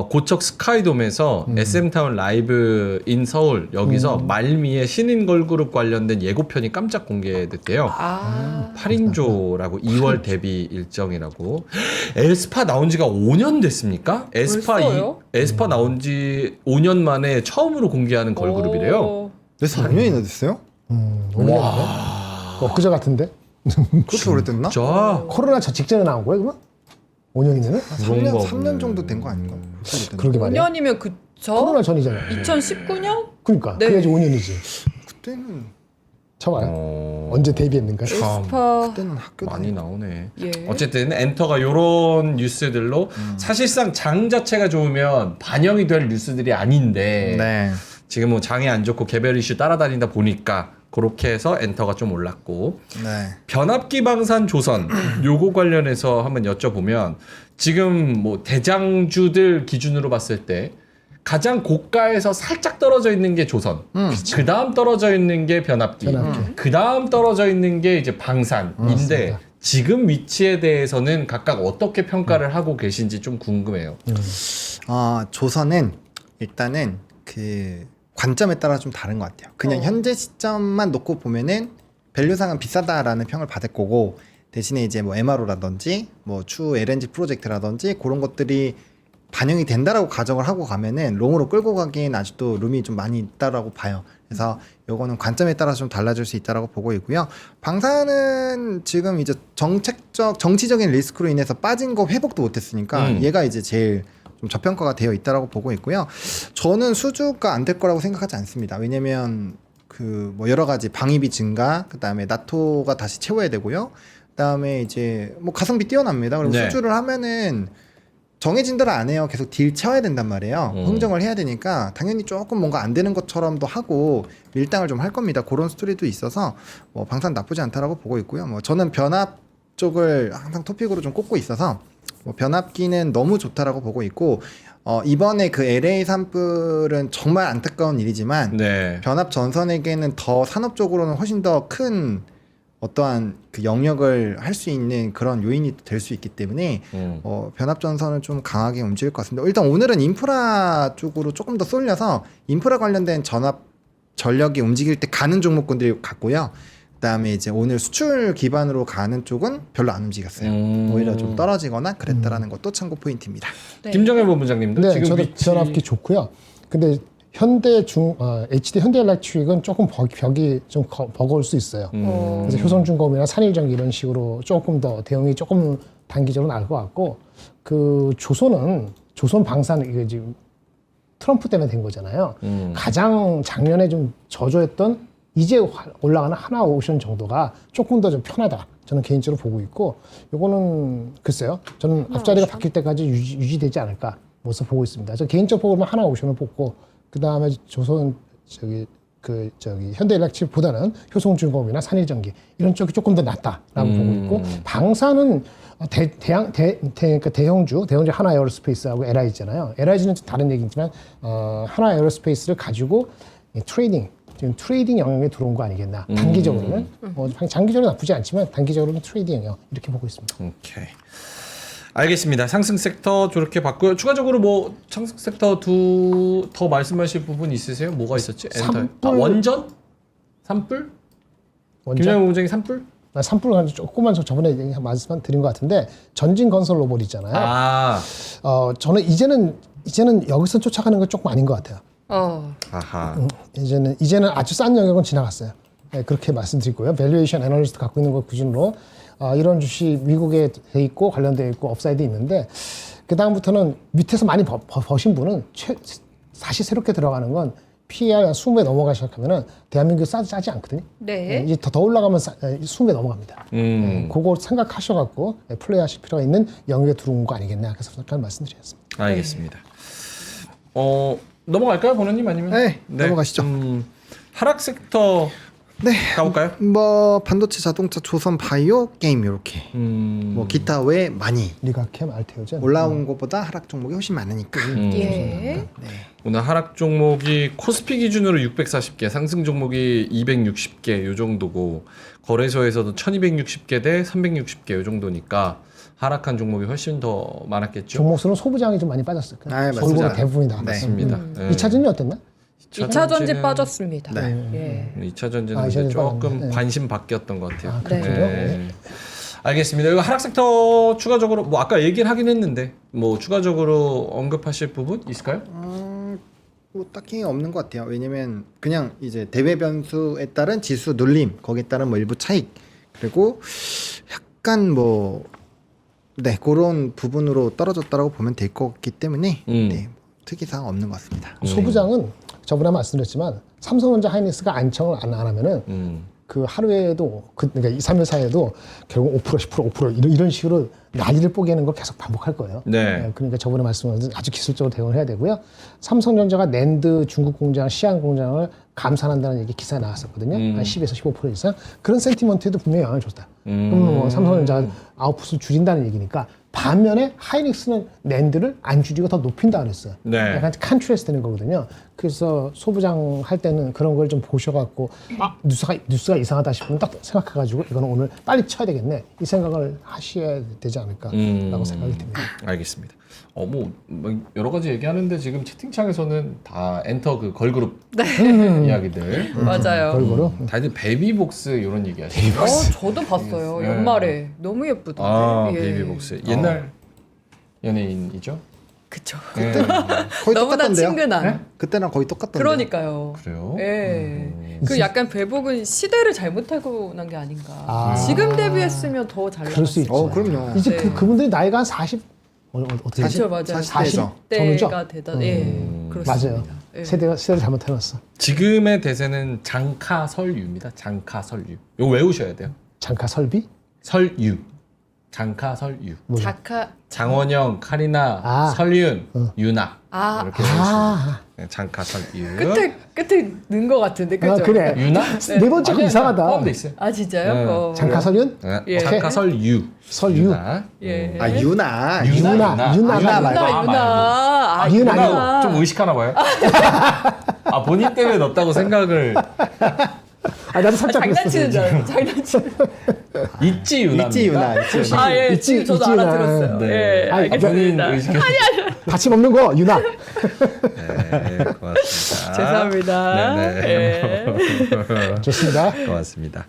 Speaker 1: 고척 스카이돔에서 SM타운 라이브 인 서울 여기서 말미에 신인 걸그룹 관련된 예고편이 깜짝 공개됐대요. 8인조라고 2월 데뷔 일정이라고. 에스파 나온 지가 5년 됐습니까?
Speaker 2: 벌써요?
Speaker 1: 에스파 나온 지 5년 만에 처음으로 공개하는 걸그룹이래요.
Speaker 4: 그래서 4년이나 됐어요?
Speaker 3: 오래됐네. 엊그제 같은데?
Speaker 4: 그렇게 오래됐나?
Speaker 1: 자,
Speaker 3: 코로나 직전에 나온 거야 그러면? 5년이면은?
Speaker 4: 3년 정도 된 거 아닌가?
Speaker 3: 그러게 말이야.
Speaker 2: 5년이면 그쵸?
Speaker 3: 코로나 전이잖아.
Speaker 2: 2019년?
Speaker 3: 그러니까
Speaker 2: 네.
Speaker 3: 그게 이제 5년이지.
Speaker 4: 그때는
Speaker 3: 쳐봐요. 언제 데뷔했는가?
Speaker 2: 에스파
Speaker 4: 그때는 학교
Speaker 1: 많이 나오네.
Speaker 2: 예.
Speaker 1: 어쨌든 엔터가 요런 뉴스들로 사실상 장 자체가 좋으면 반영이 될 뉴스들이 아닌데
Speaker 4: 네.
Speaker 1: 지금 뭐 장이 안 좋고 개별 이슈 따라다니다 보니까 그렇게 해서 엔터가 좀 올랐고
Speaker 4: 네.
Speaker 1: 변압기 방산 조선 요거 관련해서 한번 여쭤보면 지금 뭐 대장주들 기준으로 봤을 때 가장 고가에서 살짝 떨어져 있는 게 조선, 그 다음 떨어져 있는 게 변압기, 그 다음 떨어져 있는 게 이제 방산인데 지금 위치에 대해서는 각각 어떻게 평가를 하고 계신지 좀 궁금해요.
Speaker 4: 조선은 일단은 그 관점에 따라 좀 다른 것 같아요. 그냥 현재 시점만 놓고 보면은 밸류상은 비싸다라는 평을 받을 거고 대신에 이제 MRO라든지 추후 LNG 프로젝트라든지 그런 것들이 반영이 된다라고 가정을 하고 가면은 롱으로 끌고 가기엔 아직도 룸이 좀 많이 있다라고 봐요. 그래서 요거는 관점에 따라서 좀 달라질 수 있다라고 보고 있고요. 방산은 지금 이제 정치적인 리스크로 인해서 빠진 거 회복도 못했으니까 얘가 이제 제일 좀 저평가가 되어 있다라고 보고 있고요. 저는 수주가 안 될 거라고 생각하지 않습니다. 왜냐면 여러 가지 방위비 증가, 그다음에 나토가 다시 채워야 되고요. 그다음에 이제 가성비 뛰어납니다. 그리고
Speaker 1: 네.
Speaker 4: 수주를 하면은 정해진 대로 안 해요. 계속 딜 채워야 된단 말이에요. 흥정을 해야 되니까 당연히 조금 뭔가 안 되는 것처럼도 하고 밀당을 좀 할 겁니다. 그런 스토리도 있어서 방산 나쁘지 않다라고 보고 있고요. 저는 변압 쪽을 항상 토픽으로 좀 꼽고 있어서 변압기는 너무 좋다라고 보고 있고 이번에 그 LA 산불은 정말 안타까운 일이지만
Speaker 1: 네.
Speaker 4: 변압 전선에게는 더 산업적으로는 훨씬 더 큰 어떠한 그 영역을 할 수 있는 그런 요인이 될 수 있기 때문에 변압 전선은 좀 강하게 움직일 것 같습니다. 일단 오늘은 인프라 쪽으로 조금 더 쏠려서 인프라 관련된 전압 전력이 움직일 때 가는 종목군들이 같고요. 그다음에 이제 오늘 수출 기반으로 가는 쪽은 별로 안 움직였어요. 오히려 좀 떨어지거나 그랬다라는 것도 참고 포인트입니다.
Speaker 2: 네.
Speaker 1: 김정일 본부장님도
Speaker 3: 네,
Speaker 1: 지금
Speaker 3: 저도
Speaker 1: 위치...
Speaker 3: 변압기 좋고요. 근데 HD 현대엘렉트릭은 조금 벽이 좀 버거울 수 있어요. 그래서 효성중공업이나 산일전기 이런 식으로 조금 더 대응이 조금 단기적으로 나을 것 같고, 그 조선 방산 이게 지금 트럼프 때문에 된 거잖아요. 가장 작년에 좀 저조했던 이제 올라가는 하나오션 정도가 조금 더 좀 편하다. 저는 개인적으로 보고 있고, 요거는 글쎄요. 저는 앞자리가 바뀔 때까지 유지되지 않을까 모습 보고 있습니다. 저 개인적으로 보면 하나오션을 뽑고, 그 다음에 조선 현대엘렉트릭보다는 효성중공업이나 산일전기 이런 쪽이 조금 더 낫다라고 보고 있고, 방사는 그러니까 대형주 하나 에어로스페이스하고 LI 있잖아요. LIG는 좀 다른 얘기지만 하나 에어로스페이스를 가지고 지금 트레이딩 영역에 들어온 거 아니겠나. 단기적으로는 장기적으로 나쁘지 않지만 단기적으로는 트레이딩 영역 이렇게 보고 있습니다.
Speaker 1: 오케이. 알겠습니다. 상승 섹터 저렇게 봤고요. 추가적으로 뭐 상승 섹터 더 말씀하실 부분 있으세요? 뭐가 있었지? 엔터. 원전? 산불? 김정일 공장이 산불?
Speaker 3: 산불 조금만 저번에 말씀 드린 것 같은데, 전진건설 로봇 있잖아요. 저는 이제는 여기서 쫓아가는 건 조금 아닌 것 같아요.
Speaker 1: 아하.
Speaker 3: 이제는 아주 싼 영역은 지나갔어요. 네, 그렇게 말씀드리고요. 밸류에이션 애널리스트 갖고 있는 것 기준으로 이런 주식 미국에 돼 있고 관련돼 있고 업사이드 있는데, 그 다음부터는 밑에서 많이 버신 분은 다시 새롭게 들어가는 건 PER 20배 넘어가기 시작하면은 대한민국 싸지 않거든요.
Speaker 2: 네.
Speaker 3: 이제 더 올라가면 20배 넘어갑니다. 그거 생각하셔갖고 플레이하실 필요가 있는 영역에 들어온 거 아니겠나, 그래서 잠깐 말씀드리겠습니다.
Speaker 1: 알겠습니다. 넘어갈까요, 번호님 아니면?
Speaker 4: 네, 넘어가시죠.
Speaker 1: 하락 섹터 가볼까요?
Speaker 4: 뭐 반도체, 자동차, 조선, 바이오, 게임 이렇게. 뭐 기타 외 많이
Speaker 3: 리가캠, 알테오젠
Speaker 4: 올라온 것보다 하락 종목이 훨씬 많으니까.
Speaker 2: 예.
Speaker 1: 오늘 하락 종목이 코스피 기준으로 640개, 상승 종목이 260개 요 정도고, 거래소에서도 1260개 대 360개 요 정도니까 하락한 종목이 훨씬 더 많았겠죠.
Speaker 3: 종목수는 소부장이 좀 많이 빠졌을 거예요.
Speaker 4: 맞습니다.
Speaker 3: 골고루 대부분이 다.
Speaker 1: 맞습니다.
Speaker 3: 2차전이 어땠나?
Speaker 2: 2차 전지
Speaker 1: 전지는-
Speaker 2: 빠졌습니다.
Speaker 4: 네.
Speaker 2: 예.
Speaker 1: 2차 전지는
Speaker 3: 아,
Speaker 1: 이제
Speaker 3: 2차 전지
Speaker 1: 조금
Speaker 3: 빠졌네.
Speaker 1: 관심 바뀌었던 것 같아요.
Speaker 2: 그렇군요.
Speaker 1: 알겠습니다. 이거 하락 섹터 추가적으로 뭐 아까 얘기를 하긴 했는데 뭐 추가적으로 언급하실 부분 있을까요?
Speaker 4: 뭐 딱히 없는 것 같아요. 왜냐면 그냥 이제 대외 변수에 따른 지수 눌림, 거기에 따른 뭐 일부 차익, 그리고 약간 뭐 그런 부분으로 떨어졌다라고 보면 될 것 같기 때문에 특이사항 없는 것 같습니다.
Speaker 3: 소부장은 저번에 말씀드렸지만 삼성전자 하이닉스가 안청을 안 하면은 그 하루에도 그러니까 2, 3일 사이에도 결국 5% 10% 이런 식으로 난리를 뽀개는 걸 계속 반복할 거예요.
Speaker 1: 네.
Speaker 3: 그러니까 저번에 말씀드린 아주 기술적으로 대응을 해야 되고요. 삼성전자가 낸드 중국 공장, 시안 공장을 감산한다는 얘기 기사에 나왔었거든요. 한 10에서 15% 이상. 그런 센티먼트에도 분명히 영향을 줬다. 그러면 뭐 삼성전자가 아웃풋을 줄인다는 얘기니까, 반면에 하이닉스는 낸드를 안 줄이고 더 높인다 그랬어요.
Speaker 1: 네.
Speaker 3: 약간 컨트레스 되는 거거든요. 그래서 소부장 할 때는 그런 걸 좀 보셔갖고 뉴스가 이상하다 싶으면 딱 생각해가지고 이거는 오늘 빨리 쳐야 되겠네, 이 생각을 하셔야 되지 않을까라고 생각이 듭니다.
Speaker 1: 알겠습니다. 뭐 여러 가지 얘기하는데 지금 채팅창에서는 다 엔터 그 걸그룹 이야기들
Speaker 2: 맞아요.
Speaker 3: 골고루.
Speaker 1: 다들 베이비복스 이런 얘기 하시죠.
Speaker 2: 저도 봤어요.
Speaker 1: 네.
Speaker 2: 연말에 너무 예쁘다. 예.
Speaker 1: 베이비복스 옛날 연예인이죠.
Speaker 2: 그쵸.
Speaker 4: 거의
Speaker 2: 너무나
Speaker 4: 똑같던데요.
Speaker 2: 친근한.
Speaker 1: 네?
Speaker 4: 그때랑 거의 똑같던데.
Speaker 2: 그러니까요.
Speaker 1: 그래요?
Speaker 2: 예. 그 약간 배복은 시대를 잘못 타고 난 게 아닌가.
Speaker 3: 아.
Speaker 2: 지금 데뷔했으면 더 잘
Speaker 3: 그럴 수
Speaker 2: 나갔을
Speaker 3: 있죠.
Speaker 4: 그럼요.
Speaker 3: 이제
Speaker 2: 네.
Speaker 3: 그분들이 나이가 한 40, 어떻게 되지?
Speaker 2: 그렇죠, 맞아요.
Speaker 4: 40대죠.
Speaker 2: 때가 되다. 예, 그렇습니다.
Speaker 3: 맞아요.
Speaker 2: 예.
Speaker 3: 세대를 잘못 해놨어.
Speaker 1: 지금의 대세는 장카설유입니다. 장카설유. 이거 외우셔야 돼요.
Speaker 3: 장카 설비?
Speaker 1: 설유. 장카설유.
Speaker 3: 뭐죠?
Speaker 2: 자카.
Speaker 1: 장원영, 카리나, 설윤, 유나.
Speaker 2: 아,
Speaker 1: 이렇게 외우시면
Speaker 3: 아,
Speaker 1: 돼요. 장카설유.
Speaker 2: 끝에 넣은 것 같은데, 그죠?
Speaker 3: 그래.
Speaker 1: 유나?
Speaker 3: 네 번째 거 이상하다.
Speaker 1: 포함돼 있어요.
Speaker 2: 아, 진짜요?
Speaker 1: 네.
Speaker 3: 장카설윤?
Speaker 2: 예.
Speaker 1: 장카설유.
Speaker 3: 설유.
Speaker 1: 유나.
Speaker 2: 예.
Speaker 4: 아 유나.
Speaker 3: 유나.
Speaker 4: 유나 말고.
Speaker 2: 유나. 아,
Speaker 3: 유나.
Speaker 1: 유나 좀 의식하나 봐요. 아 본인 때문에 넣었다고 생각을.
Speaker 3: 나도 살짝
Speaker 2: 장난치는 줄
Speaker 3: 그랬어.
Speaker 2: 알았어. 장난치는.
Speaker 1: 있지 유나.
Speaker 4: 있지 유나. 있지 유나.
Speaker 2: 아, 예.
Speaker 3: 있지,
Speaker 2: 지금 저도
Speaker 3: 있지, 유나.
Speaker 2: 알아들었어요.
Speaker 1: 네.
Speaker 2: 예,
Speaker 3: 아니,
Speaker 1: 본인
Speaker 2: 알겠습니다.
Speaker 1: 의식해서.
Speaker 3: 받침 없는 거 유나.
Speaker 1: 네. 고맙습니다.
Speaker 2: 죄송합니다.
Speaker 1: 네네.
Speaker 3: 좋습니다.
Speaker 1: 고맙습니다.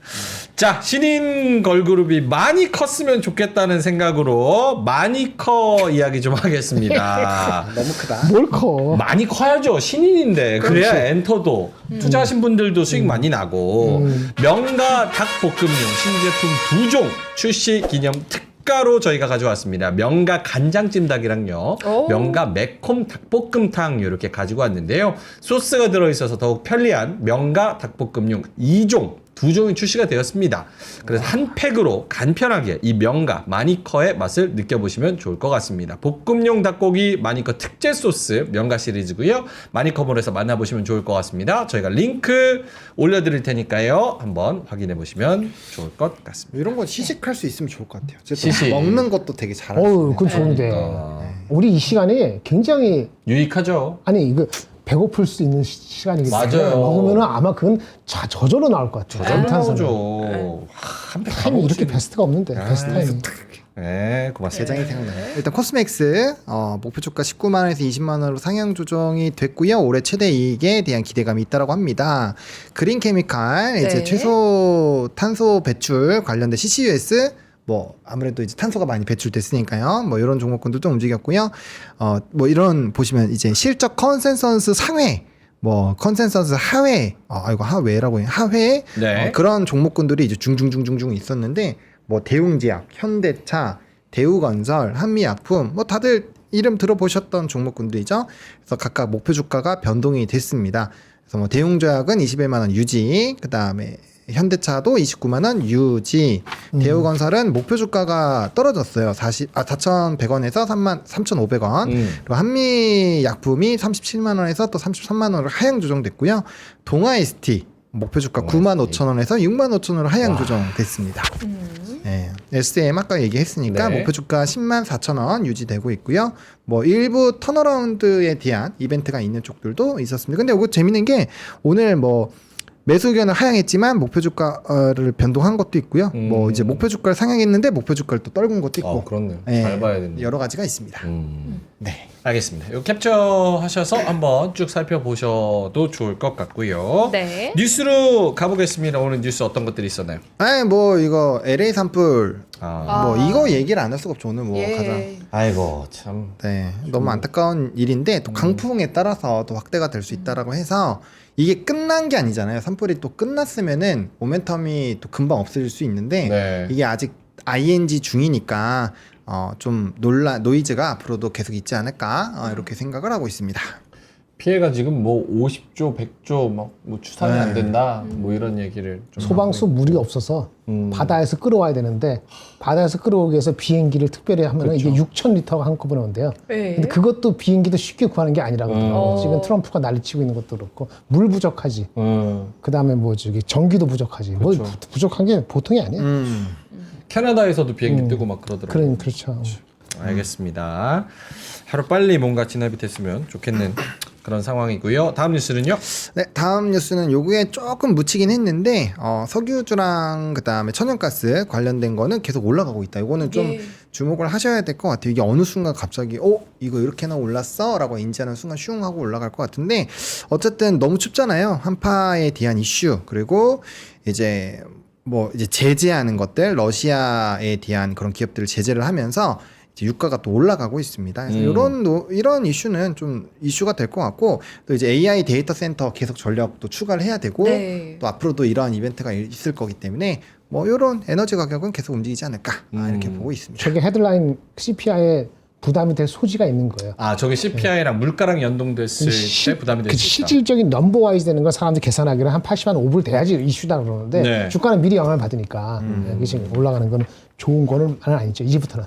Speaker 1: 자, 신인 걸그룹이 많이 컸으면 좋겠다는 생각으로 많이 커 이야기 좀 하겠습니다.
Speaker 4: 너무 크다.
Speaker 3: 뭘 커?
Speaker 1: 많이 커야죠. 신인인데 그래야 엔터도 투자하신 분들도 수익 많이 나고 명가 닭볶음용 신제품 2종 출시 기념 특가로 저희가 가져왔습니다. 명가 간장찜 닭이랑요.
Speaker 2: 오.
Speaker 1: 명가 매콤 닭볶음탕 이렇게 가지고 왔는데요. 소스가 들어있어서 더욱 편리한 명가 닭볶음용 2종 2종이 출시가 되었습니다. 그래서 한 팩으로 간편하게 이 명가 마니커의 맛을 느껴보시면 좋을 것 같습니다. 볶음용 닭고기 마니커 특제 소스 명가 시리즈고요. 마니커몰에서 만나보시면 좋을 것 같습니다. 저희가 링크 올려드릴 테니까요. 한번 확인해 보시면 좋을 것 같습니다.
Speaker 4: 이런 거 시식할 수 있으면 좋을 것 같아요. 제가
Speaker 1: 시식.
Speaker 4: 먹는 것도 되게 잘하고.
Speaker 3: 어우, 그건 좋은데. 우리 이 시간이 굉장히
Speaker 1: 유익하죠.
Speaker 3: 아니 이거 배고플 수 있는 시간이기 때문에
Speaker 1: 맞아요.
Speaker 3: 먹으면은 아마 그건 저절로 나올 것 같아요.
Speaker 1: 저절로
Speaker 3: 탄산은.
Speaker 1: 나오죠. 한팩
Speaker 3: 타임이 이렇게 베스트가 없는데 베스트 타임.
Speaker 1: 네, 고맙습니다.
Speaker 4: 대장이 생각나요. 일단 코스맥스 목표 주가 19만 원에서 20만 원으로 상향 조정이 됐고요. 올해 최대 이익에 대한 기대감이 있다라고 합니다. 그린 케미칼 이제
Speaker 2: 네.
Speaker 4: 최소 탄소 배출 관련된 CCUS 뭐 아무래도 이제 탄소가 많이 배출됐으니까요. 뭐 이런 종목군들도 움직였고요. 뭐 이런 보시면 이제 실적 컨센서스 상회 뭐 컨센서스 하회 이거 하회라고 해요. 하회
Speaker 1: 네.
Speaker 4: 그런 종목군들이 이제 중중중중중 있었는데 뭐 대웅제약, 현대차, 대우건설, 한미약품 뭐 다들 이름 들어보셨던 종목군들이죠. 그래서 각각 목표 주가가 변동이 됐습니다. 그래서 뭐 대웅제약은 21만 원 유지, 그 다음에 현대차도 29만 원 유지, 대우건설은 목표 주가가 떨어졌어요. 4,100원에서 3,500원. 그리고 한미약품이 37만 원에서 또 33만 원으로 하향 조정됐고요. 동아ST 목표 주가 9만 5천 원에서 6만 5천 원으로 하향 조정됐습니다. 네. SM 아까 얘기했으니까
Speaker 1: 네.
Speaker 4: 목표 주가 10만 4천 원 유지되고 있고요. 뭐 일부 턴어라운드에 대한 이벤트가 있는 쪽들도 있었습니다. 근데 이거 재밌는 게 오늘 뭐 매수 의견을 하향했지만 목표 주가를 변동한 것도 있고요. 뭐 이제 목표 주가를 상향했는데 목표 주가를 또 떨군 것도 있고.
Speaker 1: 그렇네요.
Speaker 4: 예,
Speaker 1: 잘 봐야 된다.
Speaker 4: 여러 가지가 있습니다. 네.
Speaker 1: 알겠습니다. 이거 캡처하셔서 한번 쭉 살펴보셔도 좋을 것 같고요.
Speaker 2: 네.
Speaker 1: 뉴스로 가보겠습니다. 오늘 뉴스 어떤 것들이 있었나요?
Speaker 4: 뭐 이거 LA 산불
Speaker 1: 아,
Speaker 4: 뭐 이거 얘기를 안 할 수가 없죠. 오늘 뭐
Speaker 2: 예.
Speaker 4: 가장
Speaker 1: 아이고 참.
Speaker 4: 네, 너무 안타까운 일인데 또 강풍에 따라서 또 확대가 될 수 있다라고 해서 이게 끝난 게 아니잖아요. 산불이 또 끝났으면은 모멘텀이 또 금방 없어질 수 있는데
Speaker 1: 네.
Speaker 4: 이게 아직 ING 중이니까 좀 노이즈가 앞으로도 계속 있지 않을까 이렇게 생각을 하고 있습니다.
Speaker 1: 피해가 지금 뭐 50조, 100조 뭐 추산이 안
Speaker 4: 네.
Speaker 1: 된다. 뭐 이런 얘기를 좀
Speaker 3: 소방수
Speaker 1: 하고
Speaker 3: 물이 없어서
Speaker 1: 음.
Speaker 3: 바다에서 끌어와야 되는데 바다에서 끌어오기 위해서 비행기를 특별히 하면 이게 6,000리터가 한꺼번에 온대요.
Speaker 2: 네.
Speaker 3: 근데 그것도 비행기도 쉽게 구하는 게 아니라고 하더라고요.
Speaker 2: 어.
Speaker 3: 지금 트럼프가 난리치고 있는 것도 그렇고 물 부족하지. 그다음에 뭐 저기 전기도 부족하지. 뭐
Speaker 1: 그렇죠.
Speaker 3: 부족한 게 보통이 아니에요.
Speaker 1: 캐나다에서도 비행기 뜨고 막 그러더라고요.
Speaker 3: 그렇죠.
Speaker 1: 알겠습니다. 하루 빨리 뭔가 진압이 됐으면 좋겠는 그런 상황이고요. 다음 뉴스는요?
Speaker 4: 네, 다음 뉴스는 요구에 조금 묻히긴 했는데 석유주랑 그다음에 천연가스 관련된 거는 계속 올라가고 있다. 이거는 좀
Speaker 2: 예.
Speaker 4: 주목을 하셔야 될 것 같아요. 이게 어느 순간 갑자기 이거 이렇게나 올랐어? 라고 인지하는 순간 슝 하고 올라갈 것 같은데 어쨌든 너무 춥잖아요. 한파에 대한 이슈 그리고 이제 제재하는 것들 러시아에 대한 그런 기업들을 제재를 하면서 이제 유가가 또 올라가고 있습니다. 그래서 이런 이슈는 좀 이슈가 될 것 같고 또 이제 AI 데이터 센터 계속 전력도 추가를 해야 되고
Speaker 2: 네.
Speaker 4: 또 앞으로도 이러한 이벤트가 있을 거기 때문에 뭐 이런 에너지 가격은 계속 움직이지 않을까 이렇게 보고 있습니다.
Speaker 3: 저게 헤드라인 CPI에 부담이 될 소지가 있는 거예요.
Speaker 1: 아, 저게 CPI랑 물가랑 연동됐을 때 부담이 될 수 있다.
Speaker 3: 실질적인 넘버와이즈 되는 건 사람들이 계산하기를 한 80만 5불 돼야지 이슈다 그러는데
Speaker 1: 네. 주가는
Speaker 3: 주가는 미리 영향을 받으니까 이게 지금 올라가는 건 좋은 거는 아니죠. 이제부터는.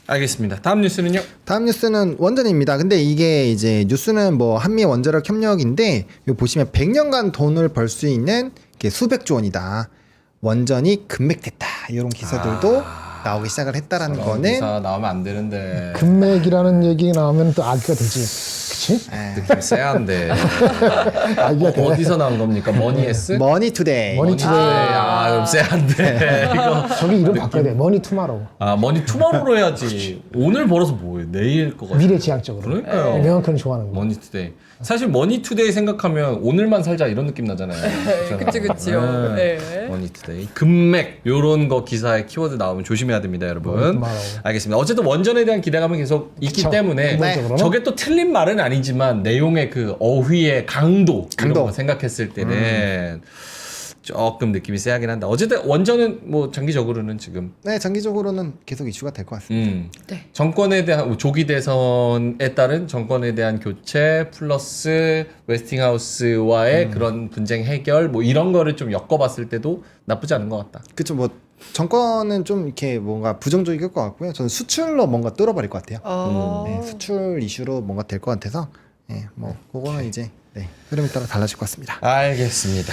Speaker 1: 알겠습니다. 다음 뉴스는요?
Speaker 4: 다음 뉴스는 원전입니다. 근데 이게 이제 뉴스는 뭐 한미 원자력 협력인데 이거 보시면 100년간 돈을 벌 수 있는 이렇게 수백조 원이다. 원전이 금맥됐다. 이런 기사들도 나오기 시작을 했다라는 거는
Speaker 1: 기사 나오면 안 되는데.
Speaker 3: 금맥이라는 얘기 나오면 또 악기가 되지. 그치? 그렇지.
Speaker 1: 느낌 쎄한데.
Speaker 3: 아, 이게 돼.
Speaker 1: 어디서 나온 겁니까? 머니에스?
Speaker 4: 머니투데이.
Speaker 3: 머니투데이.
Speaker 1: 아, 그럼 쎄한데. 이거.
Speaker 3: 저기 이름 바꿔야 돼. 머니 투마로우.
Speaker 1: 아, 머니 투마로로 해야지. 오늘 벌어서 뭐해? 내일 거 같아.
Speaker 3: 미래지향적으로.
Speaker 1: 그러니까요.
Speaker 3: 명확한 좋아하는 거.
Speaker 1: 머니투데이. 사실 머니투데이 생각하면 오늘만 살자 이런 느낌 나잖아요.
Speaker 2: 그치, 그치요. 네.
Speaker 1: 머니투데이. 금맥 요런 거 기사에 키워드 나오면 조심해야 됩니다, 여러분.
Speaker 3: 고마워.
Speaker 1: 알겠습니다. 어쨌든 원전에 대한 기대감은 계속 있기
Speaker 3: 그쵸.
Speaker 1: 때문에
Speaker 3: 기본적으로는.
Speaker 1: 저게 또 틀린 말은 아니지만 내용의 그 어휘의 강도 이런
Speaker 4: 강도.
Speaker 1: 거 생각했을 때는 조금 느낌이 세하긴 한다. 어쨌든 원전은 뭐 장기적으로는 지금
Speaker 4: 네, 장기적으로는 계속 이슈가 될 것 같습니다.
Speaker 2: 네.
Speaker 1: 정권에 대한 조기 대선에 따른 정권에 대한 교체 플러스 웨스팅하우스와의 그런 분쟁 해결 뭐 이런 거를 좀 엮어봤을 때도 나쁘지 않은 것 같다.
Speaker 4: 그쵸, 뭐 정권은 좀 이렇게 뭔가 부정적일 것 같고요. 저는 수출로 뭔가 뚫어버릴 것 같아요. 네, 수출 이슈로 뭔가 될 것 같아서, 네, 뭐 그거는 이제 네, 흐름에 따라 달라질 것 같습니다.
Speaker 1: 알겠습니다.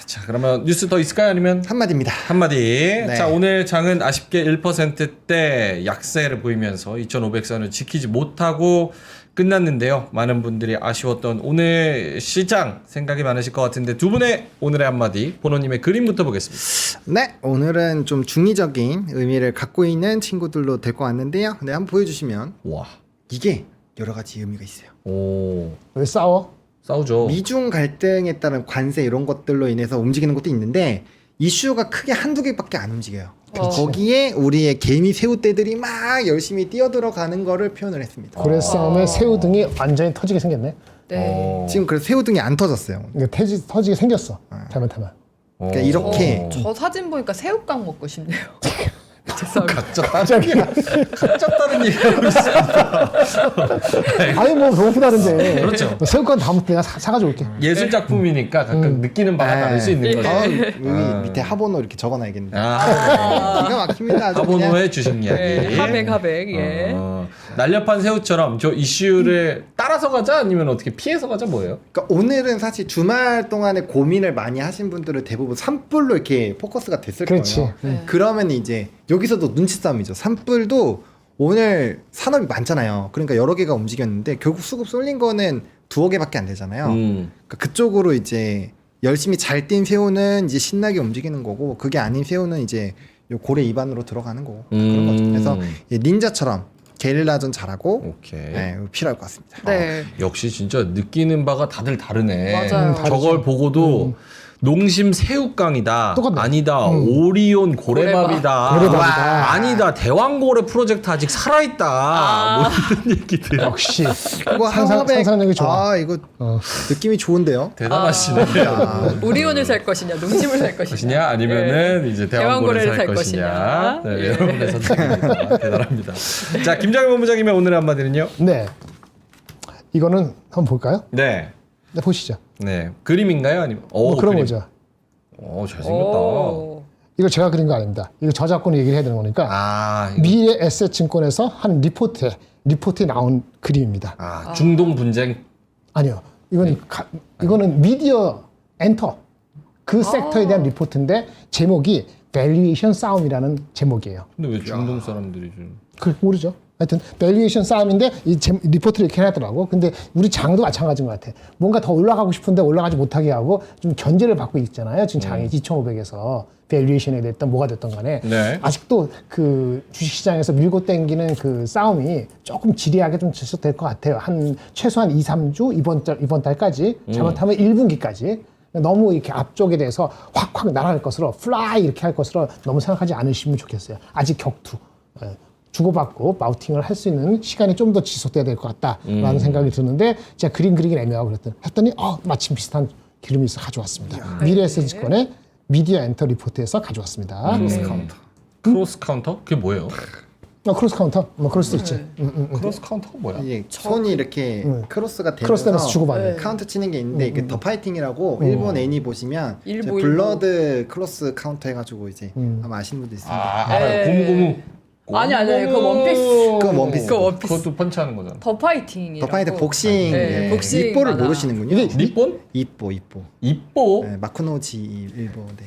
Speaker 1: 자, 그러면 뉴스 더 있을까요? 아니면
Speaker 4: 한마디입니다.
Speaker 1: 한마디.
Speaker 4: 네.
Speaker 1: 자, 오늘 장은 아쉽게 1%대 약세를 보이면서 2,500선을 지키지 못하고 끝났는데요. 많은 분들이 아쉬웠던 오늘 시장 생각이 많으실 것 같은데 두 분의 오늘의 한마디, 보노님의 그림부터 보겠습니다.
Speaker 4: 네, 오늘은 좀 중의적인 의미를 갖고 있는 친구들로 될 것 같는데요. 네, 한번 보여주시면
Speaker 1: 와,
Speaker 4: 이게 여러 가지 의미가 있어요.
Speaker 1: 오,
Speaker 3: 왜 싸워?
Speaker 1: 싸우죠.
Speaker 4: 미중 갈등에 따른 관세 이런 것들로 인해서 움직이는 것도 있는데 이슈가 크게 한두 개밖에 안 움직여요. 거기에 우리의 개미 새우떼들이 막 열심히 뛰어들어가는 거를 표현을 했습니다.
Speaker 3: 고래 싸움에 새우 등이 완전히 터지게 생겼네.
Speaker 2: 네.
Speaker 4: 지금 그래서 새우등이 안 터졌어요.
Speaker 3: 이게 터지게 생겼어. 잘못하면.
Speaker 4: 그러니까 이렇게
Speaker 2: 저 사진 보니까 새우깡 먹고 싶네요. 죄송합니다.
Speaker 1: 각자 다른 얘기하고 있습니다.
Speaker 3: 아니 뭐 너무 다른데.
Speaker 1: 그렇죠.
Speaker 3: 새우깡 다음부터 내가 사가지고 올게.
Speaker 1: 예술 작품이니까 각각 느끼는 바가 다를 수 있는 거죠.
Speaker 4: 여기 밑에 하번호 이렇게 적어놔야겠는데.
Speaker 1: 아,
Speaker 4: 기가 막힙니다. 아주 그냥.
Speaker 1: 하본호의 주식 이야기.
Speaker 2: 네, 하백, 예.
Speaker 1: 날렵한 새우처럼 저 이슈를 따라서 가자 아니면 어떻게 피해서 가자 뭐예요?
Speaker 4: 그러니까 오늘은 사실 주말 동안에 고민을 많이 하신 분들은 대부분 산불로 이렇게 포커스가 됐을
Speaker 3: 그렇지.
Speaker 4: 거예요. 그러면 이제 여기서도 눈치 싸움이죠. 산불도 오늘 산업이 많잖아요. 그러니까 여러 개가 움직였는데 결국 수급 쏠린 거는 두어 개밖에 안 되잖아요. 그러니까 그쪽으로 이제 열심히 잘 뛴 새우는 이제 신나게 움직이는 거고 그게 아닌 새우는 이제 요 고래 입안으로 들어가는 거고 그런 거죠. 그래서 닌자처럼 게릴라전 잘하고
Speaker 1: 오케이.
Speaker 4: 네, 필요할 것 같습니다.
Speaker 2: 네.
Speaker 1: 역시 진짜 느끼는 바가 다들 다르네.
Speaker 2: 맞아요.
Speaker 1: 저걸 보고도 농심 새우깡이다.
Speaker 3: 똑같네.
Speaker 1: 아니다. 오리온 고래밥이다.
Speaker 3: 고래밥이다.
Speaker 1: 와, 아니다. 대왕고래 프로젝트 아직 살아있다. 뭐 이런 얘기들.
Speaker 3: 역시
Speaker 4: 그거
Speaker 3: 상상력이 좋아.
Speaker 4: 아 이거 느낌이 좋은데요.
Speaker 1: 대단하시네.
Speaker 2: 오리온을 살 것이냐, 농심을 살 것이냐.
Speaker 1: 것이냐 아니면은 이제 대왕고래를 살 것이냐. 네,
Speaker 2: 예.
Speaker 1: 여러분의 선택입니다. 대단합니다. 자, 김장현 본부장님의 오늘의 한마디는요?
Speaker 3: 네. 이거는 한번 볼까요?
Speaker 1: 네.
Speaker 3: 네, 보시죠.
Speaker 1: 네. 그림인가요? 아니면
Speaker 3: 뭐 그런
Speaker 1: 그림.
Speaker 3: 거죠.
Speaker 1: 잘생겼다.
Speaker 2: 오.
Speaker 3: 이거 제가 그린 거 아닙니다. 이거 저작권 얘기를 해야 되는 거니까
Speaker 1: 아, 이거-
Speaker 3: 미래 에셋증권에서 한 리포트에 나온 그림입니다.
Speaker 1: 중동 분쟁.
Speaker 3: 아니요. 이거는 미디어 엔터 그 섹터에 대한 리포트인데 제목이 밸류에이션 싸움이라는 제목이에요.
Speaker 1: 근데 왜 중동 사람들이 좀
Speaker 3: 그 모르죠. 하여튼 밸류에이션 싸움인데 이 리포트를 이렇게 해놨더라고. 근데 우리 장도 마찬가지인 것 같아. 뭔가 더 올라가고 싶은데 올라가지 못하게 하고 좀 견제를 받고 있잖아요. 지금 장이 2,500에서 밸류에이션이 됐던 뭐가 됐던 간에
Speaker 1: 네.
Speaker 3: 아직도 그 주식시장에서 밀고 땡기는 그 싸움이 조금 지리하게 좀 지속될 것 같아요. 한 최소한 2, 3주 이번 달까지 잘못하면 1분기까지 너무 이렇게 앞쪽에 대해서 확확 날아갈 것으로 플라이 이렇게 할 것으로 너무 생각하지 않으시면 좋겠어요. 아직 격투. 주고받고 마우팅을 할 수 있는 시간이 좀 더 지속돼야 될 것 같다라는 생각이 드는데 제가 그림 그리긴 애매하고 했더니 마침 비슷한 그림이 있어 가져왔습니다. 미래에셋증권의 미디어 엔터 리포트에서 가져왔습니다.
Speaker 1: 크로스 카운터? 그게 뭐예요?
Speaker 3: 크로스 카운터? 뭐 그럴 수도 있지.
Speaker 1: 크로스 카운터가 뭐야?
Speaker 4: 이게 손이 이렇게 크로스가
Speaker 3: 크로스 되면서
Speaker 4: 되면서
Speaker 3: 주고받는.
Speaker 4: 카운트 치는 게 있는데 이게 더 파이팅이라고 일본 애니 보시면 이제
Speaker 2: 일보.
Speaker 4: 블러드 크로스 카운터 해가지고 이제 아마 아시는 분도 있습니다.
Speaker 1: 알아요. 고무고무.
Speaker 2: 아니, 그거 원피스.
Speaker 4: 그건 원피스.
Speaker 2: 그거 원피스.
Speaker 1: 그것도 펀치하는 거잖아.
Speaker 2: 더 파이팅이라고.
Speaker 4: 더 파이팅 복싱.
Speaker 2: 네, 복싱
Speaker 4: 입보를
Speaker 2: 만화.
Speaker 4: 모르시는군요.
Speaker 1: 니폰?
Speaker 4: 입보.
Speaker 1: 이뽀?
Speaker 4: 네, 마쿠노지 일보. 네.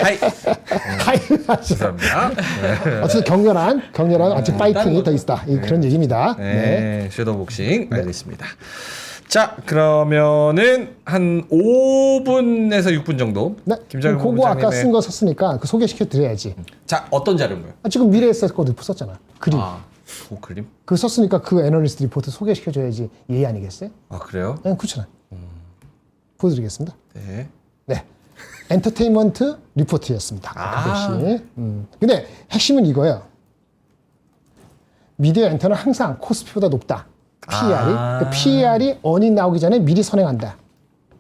Speaker 1: 하이. 죄송합니다. 네.
Speaker 3: 어쨌든 격렬한 아직 파이팅이 더 있다. 그런 얘기입니다.
Speaker 1: 네, 섀도우 복싱 알겠습니다. 자, 그러면은 한 5분에서 6분 정도.
Speaker 3: 네.
Speaker 1: 김장현
Speaker 3: 그거 아까
Speaker 1: 본부장님의-
Speaker 3: 쓴 거 썼으니까 그 소개시켜 드려야지.
Speaker 1: 자, 어떤 자료인가요?
Speaker 3: 지금 미래에 쓸 거도 썼잖아. 그림.
Speaker 1: 그 그림?
Speaker 3: 그 썼으니까 그 애널리스트 리포트 소개시켜 줘야지 예의 아니겠어요?
Speaker 1: 아, 그래요?
Speaker 3: 네, 그렇잖아요. 보여드리겠습니다.
Speaker 1: 네.
Speaker 3: 네. 엔터테인먼트 리포트였습니다. 그것이. 근데 핵심은 이거예요. 미디어 엔터는 항상 코스피보다 높다. PER이. 그 PER이 어닝 나오기 전에 미리 선행한다.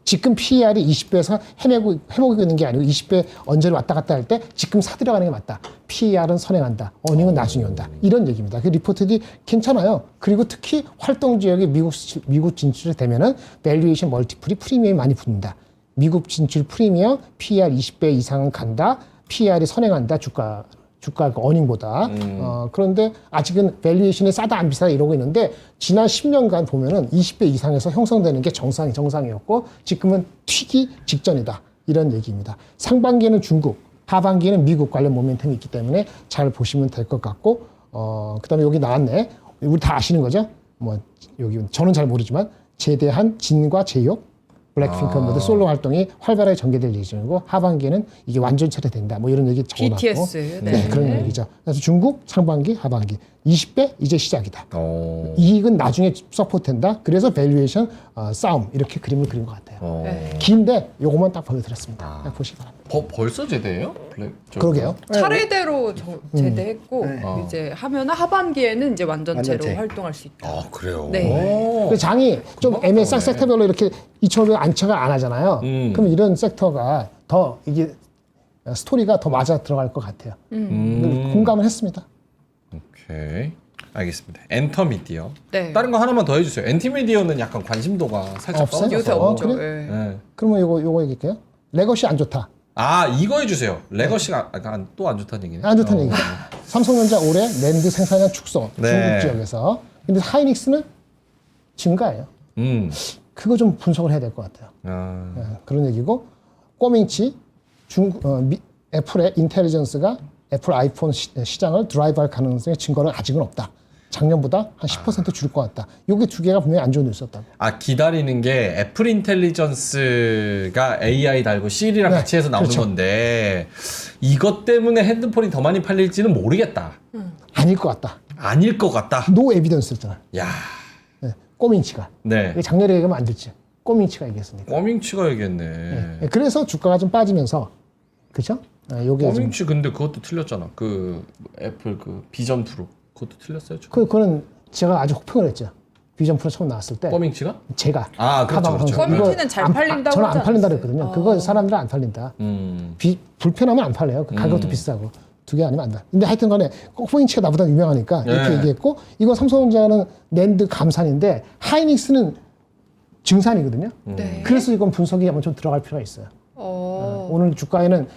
Speaker 3: 지금 PER이 20배에서 헤매고 있는 게 아니고 20배 언저리 왔다 갔다 할 때 지금 사들여가는 게 맞다. PER은 선행한다. 어닝은 나중에 온다. 이런 얘기입니다. 그 리포트들이 괜찮아요. 그리고 특히 활동 지역에 미국 진출이 되면은 밸류에이션 멀티플이 프리미엄이 많이 붙는다. 미국 진출 프리미엄 PER 20배 이상은 간다. PER이 선행한다. 주가 어닝보다. 그런데 아직은 밸류에이션이 싸다 안 비싸다 이러고 있는데 지난 10년간 보면은 20배 이상에서 형성되는 게 정상이었고 지금은 튀기 직전이다. 이런 얘기입니다. 상반기에는 중국, 하반기에는 미국 관련 모멘텀이 있기 때문에 잘 보시면 될 것 같고 그다음에 여기 나왔네. 우리 다 아시는 거죠? 뭐 여기 저는 잘 모르지만 제대한 진과 제이홉 블랙핑크 모두 솔로 활동이 활발하게 전개될 예정이고 하반기에는 이게 완전 철회된다. 뭐 이런 얘기 적어놨고.
Speaker 2: BTS.
Speaker 3: 네, 그런 얘기죠. 그래서 중국 상반기, 하반기 20배 이제 시작이다. 이익은 나중에 서포트된다. 그래서 밸류에이션 싸움 이렇게 그림을 그린 것 같아요.
Speaker 2: 네.
Speaker 3: 긴데 요것만 딱 보여드렸습니다. 딱 보시기 바랍니다.
Speaker 1: 벌써 제대예요?
Speaker 3: 그러게요.
Speaker 2: 차례대로 제대했고 이제 하면은 하반기에는 이제 완전체로
Speaker 4: 완전체.
Speaker 2: 활동할 수 있다.
Speaker 1: 아, 그래요?
Speaker 2: 네.
Speaker 3: 그 장이 좀 애매한 섹터별로 이렇게 2,500 안착을 안 하잖아요. 그럼 이런 섹터가 더 이게 스토리가 더 맞아 들어갈 것 같아요. 공감을 했습니다.
Speaker 1: 오케이. 알겠습니다. 엔터미디어.
Speaker 2: 네.
Speaker 1: 다른 거 하나만 더 해주세요. 엔터미디어는 약간 관심도가 살짝
Speaker 3: 없어요?
Speaker 1: 떨어져서.
Speaker 2: 요새 없죠.
Speaker 3: 그래?
Speaker 2: 예.
Speaker 1: 네.
Speaker 3: 그러면 요거 얘기할게요. 레거시 안 좋다.
Speaker 1: 아, 이거 해주세요. 레거시가 또 안 좋다는 얘기네.
Speaker 3: 안 좋다는 얘기죠. 삼성전자 올해 랜드 생산량 축소
Speaker 1: 네.
Speaker 3: 중국 지역에서. 근데 하이닉스는 증가예요. 그거 좀 분석을 해야 될 것 같아요. 네, 그런 얘기고 꼬밍치 애플의 인텔리전스가 애플 아이폰 시장을 드라이브할 가능성의 증거는 아직은 없다. 작년보다 한 10% 줄일 것 같다. 요게 두 개가 분명히 안 좋은 뉴스였다고.
Speaker 1: 아, 기다리는 게 애플 인텔리전스가 AI 달고 Siri랑
Speaker 3: 네,
Speaker 1: 같이 해서 나오는
Speaker 3: 그렇죠.
Speaker 1: 건데 이것 때문에 핸드폰이 더 많이 팔릴지는 모르겠다.
Speaker 3: 아닐 것 같다.
Speaker 1: 아닐 것 같다.
Speaker 3: 노 에비던스였잖아.
Speaker 1: 야,
Speaker 3: 네, 꼬밍치가.
Speaker 1: 네.
Speaker 3: 이게 작년에 얘기하면 안 됐지. 꼬밍치가 얘기했으니까.
Speaker 1: 꼬밍치가 얘기했네.
Speaker 3: 네, 그래서 주가가 좀 빠지면서 그렇죠? 요게 좀
Speaker 1: 꼬밍치 근데 그것도 틀렸잖아. 그 애플 그 비전 프로 그것도 틀렸어요.
Speaker 3: 그거는 제가 아주 혹평을 했죠. 비전 프로 처음 나왔을 때
Speaker 1: 꼬밍치가?
Speaker 3: 제가
Speaker 1: 아, 그렇죠,
Speaker 3: 카방
Speaker 1: 그렇죠.
Speaker 3: 선수,
Speaker 2: 꼬밍치는 잘 팔린다고
Speaker 3: 저는
Speaker 2: 하지
Speaker 3: 안 팔린다
Speaker 2: 않았어요?
Speaker 3: 그랬거든요. 그거 사람들은 안 팔린다. 불편하면 안 팔려요. 그 가격도 비싸고 두 개 아니면 안 돼. 근데 하여튼간에 꼬밍치가 나보다 유명하니까 이렇게
Speaker 1: 네.
Speaker 3: 얘기했고 이건 삼성전자는 낸드 감산인데 하이닉스는 증산이거든요.
Speaker 2: 네.
Speaker 3: 그래서 이건 분석이 한번 좀 들어갈 필요가 있어요. 오늘 주가에는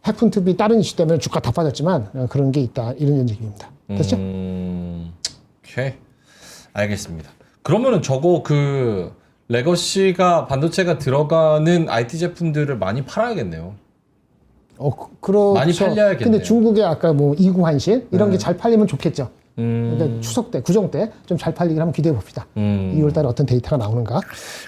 Speaker 3: 해픈투비 다른 이슈 때문에 주가 다 빠졌지만 그런 게 있다 이런 얘기입니다. 됐죠?
Speaker 1: 오케이. 알겠습니다. 그러면은 저거 그 레거시가 반도체가 들어가는 IT 제품들을 많이 팔아야겠네요.
Speaker 3: 그렇죠.
Speaker 1: 많이 팔려야겠네요.
Speaker 3: 근데 중국에 아까 뭐 이구환신 이런 게 잘 팔리면 좋겠죠. 그러니까 추석 때, 구정 때 좀 잘 팔리길 한번 기대해 봅시다. 2월 달에 어떤 데이터가 나오는가.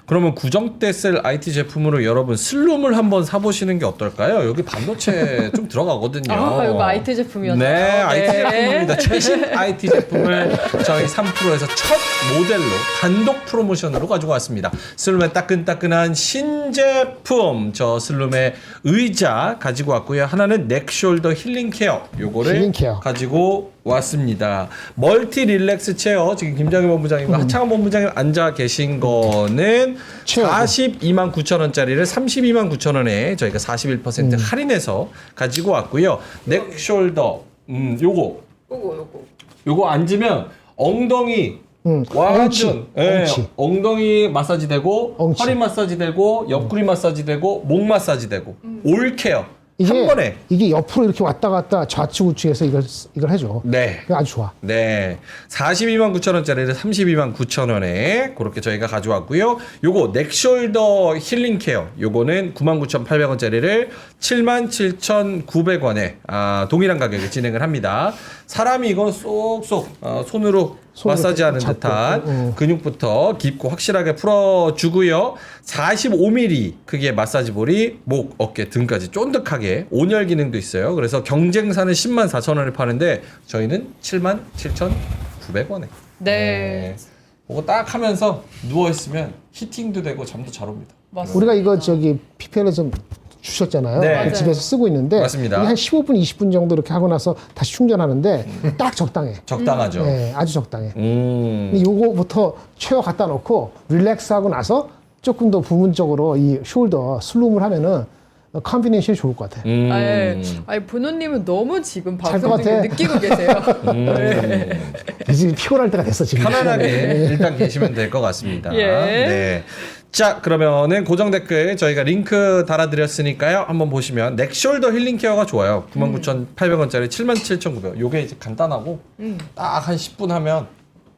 Speaker 1: 그러면 구정 때 쓸 IT 제품으로 여러분 슬룸을 한번 사보시는 게 어떨까요? 여기 반도체 좀 들어가거든요.
Speaker 2: 아, 이거 IT 제품이었나요?
Speaker 1: 네, IT
Speaker 2: 네.
Speaker 1: 제품입니다. 최신 IT 제품을 저희 3프로에서 첫 모델로 단독 프로모션으로 가지고 왔습니다. 슬룸의 따끈따끈한 신제품, 저 슬룸의 의자 가지고 왔고요. 하나는 넥숄더 힐링 케어, 요거를
Speaker 3: 힐링 케어.
Speaker 1: 가지고 왔습니다. 멀티 릴렉스 체어, 지금 김장현 본부장님과 하창원 본부장님 앉아 계신 거는
Speaker 3: 체어고.
Speaker 1: 42만 9천 원짜리를 32만 9천 원에 저희가 41% 할인해서 가지고 왔고요. 넥숄더, 요거 앉으면 엉덩이 완전
Speaker 3: 엉치.
Speaker 1: 엉덩이 마사지 되고
Speaker 3: 엉치.
Speaker 1: 허리 마사지 되고 옆구리 마사지 되고 목 마사지 되고 올 케어 한 번에.
Speaker 3: 이게 옆으로 이렇게 왔다 갔다 좌측 우측해서 이걸 해줘.
Speaker 1: 네.
Speaker 3: 그게 아주 좋아.
Speaker 1: 네. 42만 9천 원짜리를 32만 9천 원에 그렇게 저희가 가져왔고요. 요거 넥숄더 힐링 케어 요거는 99,800원짜리를 77,900원에 동일한 가격에 진행을 합니다. 사람이 이거 쏙쏙 손으로
Speaker 3: 손으로
Speaker 1: 마사지하는
Speaker 3: 잡고,
Speaker 1: 듯한 근육부터 깊고 확실하게 풀어주고요. 45mm 크기의 마사지볼이 목, 어깨, 등까지 쫀득하게 온열 기능도 있어요. 그래서 경쟁사는 104,000원에 파는데 저희는 77,900원에.
Speaker 2: 네.
Speaker 1: 그거 딱 하면서 누워있으면 히팅도 되고 잠도 잘 옵니다.
Speaker 2: 맞습니다.
Speaker 3: 우리가 이거 저기 PPL에서 주셨잖아요.
Speaker 1: 네.
Speaker 2: 맞아요.
Speaker 3: 집에서 쓰고 있는데
Speaker 1: 맞습니다.
Speaker 3: 이게 한 15분, 20분 정도 이렇게 하고 나서 다시 충전하는데 딱 적당해.
Speaker 1: 적당하죠.
Speaker 3: 네, 아주 적당해. 근데 요거부터 체어 갖다 놓고 릴렉스하고 나서 조금 더 부분적으로 이 숄더 슬룸을 하면은 컨비네이션이 좋을 것 같아요.
Speaker 2: 아니 분호님은 너무 지금
Speaker 3: 잘
Speaker 2: 방송
Speaker 3: 것
Speaker 2: 중에
Speaker 3: 같아.
Speaker 2: 느끼고 계세요. 네.
Speaker 3: 이제 피곤할 때가 됐어 지금.
Speaker 1: 편안하게 일단 계시면 될 것 같습니다.
Speaker 2: 예.
Speaker 1: 네. 자, 그러면은 고정 댓글 저희가 링크 달아드렸으니까요. 한번 보시면 넥숄더 힐링 케어가 좋아요. 99,800원짜리 77,900원. 요게 이제 간단하고 딱 한 10분 하면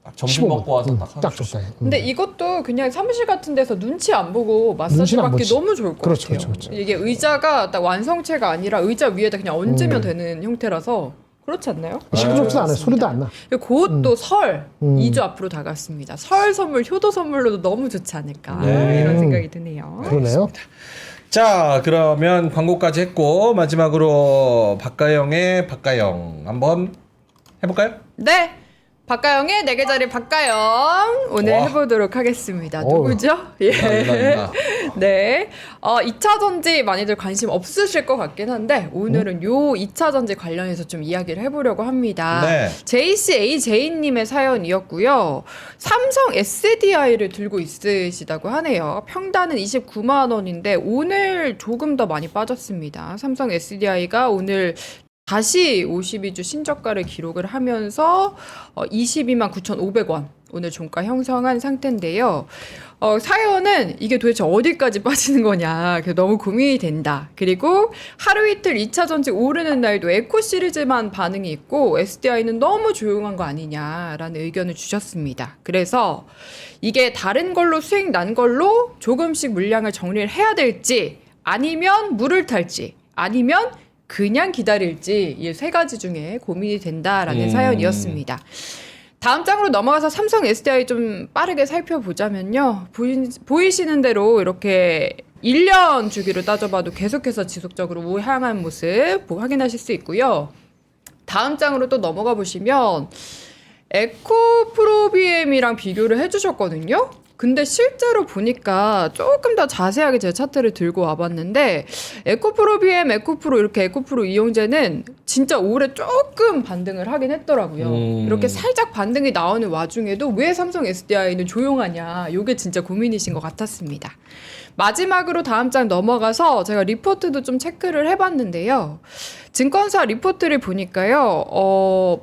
Speaker 1: 딱 점심
Speaker 3: 15분.
Speaker 1: 먹고 와서 딱
Speaker 3: 딱
Speaker 1: 하면
Speaker 3: 적당해.
Speaker 2: 근데 이것도 그냥 사무실 같은 데서 눈치 안 보고 마사지
Speaker 3: 눈치는 안
Speaker 2: 받기
Speaker 3: 보지.
Speaker 2: 너무 좋을 것
Speaker 3: 그렇죠,
Speaker 2: 같아요.
Speaker 3: 그렇죠, 그렇죠.
Speaker 2: 이게 의자가 딱 완성체가 아니라 의자 위에다 그냥 얹으면 되는 형태라서 그렇지 않나요?
Speaker 3: 시끄럽지도 않아요. 소리도 안 나.
Speaker 2: 곧 또 설 2주 앞으로 다가왔습니다. 설 선물, 효도 선물로도 너무 좋지 않을까
Speaker 1: 네.
Speaker 2: 이런 생각이 드네요.
Speaker 3: 그러네요.
Speaker 1: 자, 그러면 광고까지 했고 마지막으로 박가영의 박가영 한번 해볼까요?
Speaker 2: 네. 박가영의 네 개짜리 박가영 오늘
Speaker 1: 와.
Speaker 2: 해보도록 하겠습니다.
Speaker 3: 어우.
Speaker 2: 누구죠? 예.
Speaker 1: 누나.
Speaker 2: 네. 2차 전지 많이들 관심 없으실 것 같긴 한데 오늘은 요 2차 전지 관련해서 좀 이야기를 해보려고 합니다.
Speaker 1: 네.
Speaker 2: JCAJ님의 사연이었고요. 삼성 SDI를 들고 있으시다고 하네요. 평단은 29만 원인데 오늘 조금 더 많이 빠졌습니다. 삼성 SDI가 오늘 다시 52주 신저가를 기록을 하면서 22만 9,500원 오늘 종가 형성한 상태인데요. 사연은 이게 도대체 어디까지 빠지는 거냐 너무 고민이 된다. 그리고 하루 이틀 2차 전지 오르는 날도 에코 시리즈만 반응이 있고 SDI는 너무 조용한 거 아니냐라는 의견을 주셨습니다. 그래서 이게 다른 걸로 수익 난 걸로 조금씩 물량을 정리를 해야 될지 아니면 물을 탈지 아니면 그냥 기다릴지 이 세 가지 중에 고민이 된다라는 사연이었습니다. 다음 장으로 넘어가서 삼성 SDI 좀 빠르게 살펴보자면요. 보이시는 대로 이렇게 1년 주기로 따져봐도 계속해서 지속적으로 우향한 모습 확인하실 수 있고요. 다음 장으로 또 넘어가 보시면 에코프로비엠이랑 비교를 해주셨거든요. 근데 실제로 보니까 조금 더 자세하게 제 차트를 들고 와봤는데 에코프로비엠, 에코프로 이렇게 에코프로 이용제는 진짜 올해 조금 반등을 하긴 했더라고요. 이렇게 살짝 반등이 나오는 와중에도 왜 삼성 SDI는 조용하냐 이게 진짜 고민이신 것 같았습니다. 마지막으로 다음 장 넘어가서 제가 리포트도 좀 체크를 해봤는데요. 증권사 리포트를 보니까요.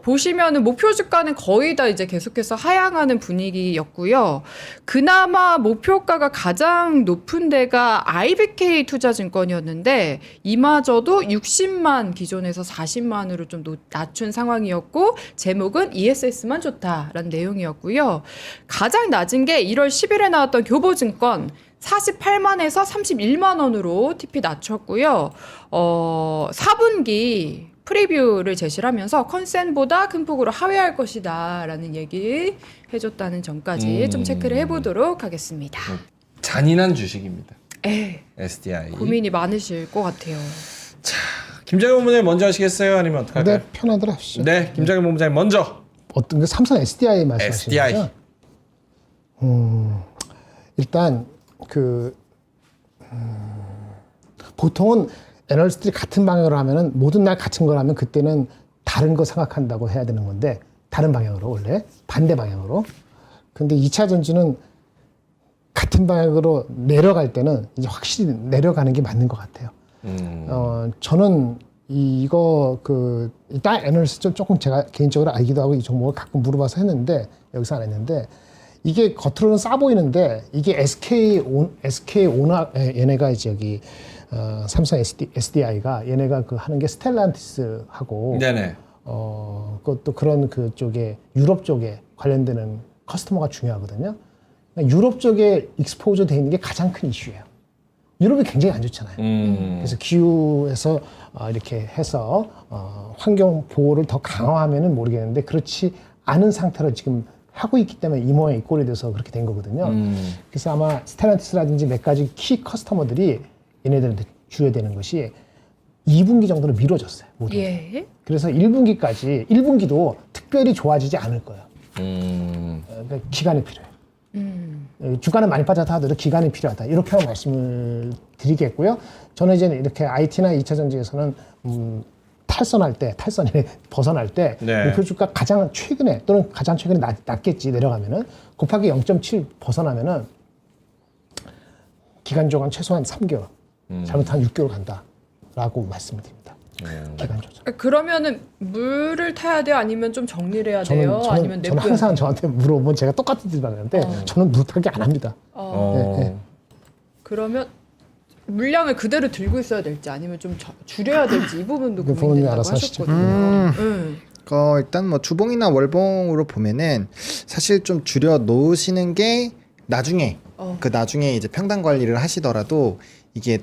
Speaker 2: 보시면은 목표 주가는 거의 다 이제 계속해서 하향하는 분위기였고요. 그나마 목표가가 가장 높은 데가 IBK 투자증권이었는데 이마저도 60만 기존에서 40만으로 좀 낮춘 상황이었고 제목은 ESS만 좋다라는 내용이었고요. 가장 낮은 게 1월 10일에 나왔던 교보증권 48만에서 31만 원으로 TP 낮췄고요. 4분기 프리뷰를 제시를 하면서 컨센보다 큰 폭으로 하회할 것이다 라는 얘기 해줬다는 점까지 좀 체크를 해보도록 하겠습니다.
Speaker 1: 잔인한 주식입니다.
Speaker 2: 에
Speaker 1: SDI.
Speaker 2: 고민이 많으실 것 같아요.
Speaker 1: 김장현 본부장님 먼저 하시겠어요? 아니면 어떻게 할까요?
Speaker 3: 네, 편하더라 하시죠.
Speaker 1: 네, 김장현 본부장님 먼저.
Speaker 3: 어떤 게 삼성 SDI 말씀하시는
Speaker 1: SDI.
Speaker 3: 거죠? 일단 보통은 애널리스트들이 같은 방향으로 하면은 모든 날 같은 걸 하면 그때는 다른 거 생각한다고 해야 되는 건데 다른 방향으로 원래 반대 방향으로. 근데 2차 전지는 같은 방향으로 내려갈 때는 이제 확실히 내려가는 게 맞는 것 같아요. 저는 이거 일단 애널리스트 조금 제가 개인적으로 알기도 하고 이 종목을 가끔 물어봐서 했는데 여기서 안 했는데 이게 겉으로는 싸 보이는데 이게 SK오나 얘네가 이제 여기 삼성 SDI가 얘네가 하는 게 스텔란티스하고
Speaker 1: 네네.
Speaker 3: 그것도 그런 그쪽에 유럽 쪽에 관련되는 커스터머가 중요하거든요. 유럽 쪽에 익스포저 돼 있는 게 가장 큰 이슈예요. 유럽이 굉장히 안 좋잖아요. 그래서 기후에서 이렇게 해서 환경 보호를 더 강화하면은 모르겠는데 그렇지 않은 상태로 지금 하고 있기 때문에 이 모양 이 꼴이 돼서 그렇게 된 거거든요. 그래서 아마 스텔란티스라든지 몇 가지 키 커스터머들이 얘네들한테 줘야 되는 것이 2분기 정도로 미뤄졌어요. 모든 게.
Speaker 2: 예.
Speaker 3: 그래서 1분기까지 1분기도 특별히 좋아지지 않을 거예요. 그러니까 기간이 필요해요. 주가는 많이 빠졌다 하더라도 기간이 필요하다. 이렇게 말씀을 드리겠고요. 저는 이제 이렇게 IT나 2차 전지에서는 탈선이 벗어날 때
Speaker 1: 네.
Speaker 3: 목표 주가 가장 최근에 또는 가장 최근에 낮겠지 내려가면은 곱하기 0.7 벗어나면은 기간 조정 최소한 3개월, 잘못하면 6개월 간다라고 말씀을 드립니다. 기간 조정.
Speaker 2: 그러면은 물을 타야 돼요? 아니면 좀 정리를 해야 돼요? 아니면
Speaker 3: 저는
Speaker 2: 냅둬야
Speaker 3: 항상
Speaker 2: 돼요?
Speaker 3: 저한테 물어보면 제가 똑같은 딜 하는데 저는 물 타기 안 합니다.
Speaker 2: 그러면 물량을 그대로 들고 있어야 될지 아니면 좀 줄여야 될지 이 부분도
Speaker 3: 그 부모님이
Speaker 2: 고민된다고
Speaker 3: 알아서 하시죠.
Speaker 2: 하셨거든요.
Speaker 4: 일단 뭐 주봉이나 월봉으로 보면은 사실 좀 줄여 놓으시는 게 나중에 그 나중에 이제 평단 관리를 하시더라도 이게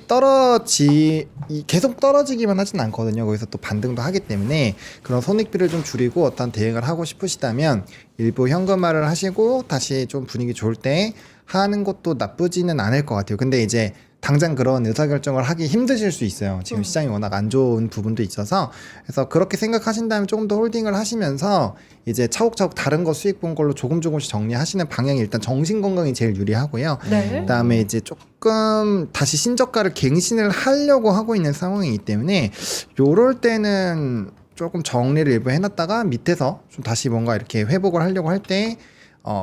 Speaker 4: 계속 떨어지기만 하진 않거든요. 거기서 또 반등도 하기 때문에 그런 손익비를 좀 줄이고 어떤 대응을 하고 싶으시다면 일부 현금화를 하시고 다시 좀 분위기 좋을 때 하는 것도 나쁘지는 않을 것 같아요. 근데 이제 당장 그런 의사결정을 하기 힘드실 수 있어요. 지금 시장이 워낙 안 좋은 부분도 있어서. 그래서 그렇게 생각하신다면 조금 더 홀딩을 하시면서 이제 차곡차곡 다른 거 수익 본 걸로 조금씩 정리하시는 방향이 일단 정신 건강이 제일 유리하고요.
Speaker 2: 네.
Speaker 4: 그다음에 이제 조금 다시 신저가를 갱신을 하려고 하고 있는 상황이기 때문에 요럴 때는 조금 정리를 일부 해놨다가 밑에서 좀 다시 뭔가 이렇게 회복을 하려고 할 때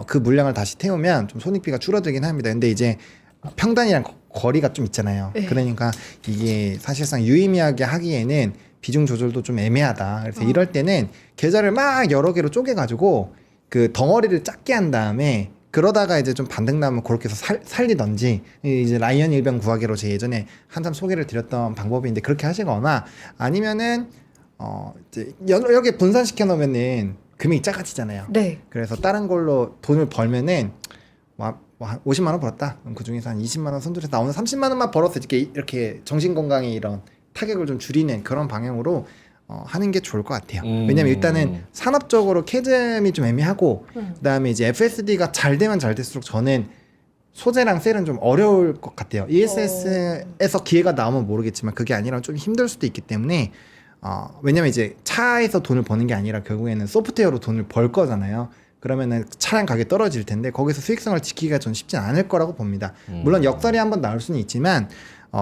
Speaker 4: 그 물량을 다시 태우면 좀 손익비가 줄어들긴 합니다. 근데 이제 평단이랑 거리가 좀 있잖아요.
Speaker 2: 네.
Speaker 4: 그러니까 이게 사실상 유의미하게 하기에는 비중 조절도 좀 애매하다. 그래서 이럴 때는 계좌를 막 여러 개로 쪼개가지고 그 덩어리를 작게 한 다음에 그러다가 이제 좀 반등 나면 그렇게 해서 살리던지 이제 라이언 일병 구하기로 제 예전에 한참 소개를 드렸던 방법인데 그렇게 하시거나 아니면은 이제 여러 개 분산시켜 놓으면은 금액이 작아지잖아요.
Speaker 2: 네.
Speaker 4: 그래서 다른 걸로 돈을 벌면은 한 50만 원 벌었다. 그럼 그 중에서 한 20만 원 손들어서 나 오늘 30만 원만 벌었어. 이렇게 정신 건강에 이런 타격을 좀 줄이는 그런 방향으로 하는 게 좋을 것 같아요. 왜냐면 일단은 산업적으로 캐즘이 좀 애매하고 그다음에 이제 FSD가 잘 되면 잘 될수록 저는 소재랑 셀은 좀 어려울 것 같아요. ESS에서 기회가 나오면 모르겠지만 그게 아니라 좀 힘들 수도 있기 때문에 왜냐면 이제 차에서 돈을 버는 게 아니라 결국에는 소프트웨어로 돈을 벌 거잖아요. 그러면은 차량 가격이 떨어질 텐데 거기서 수익성을 지키기가 전 쉽지 않을 거라고 봅니다. 물론 역설이 한번 나올 수는 있지만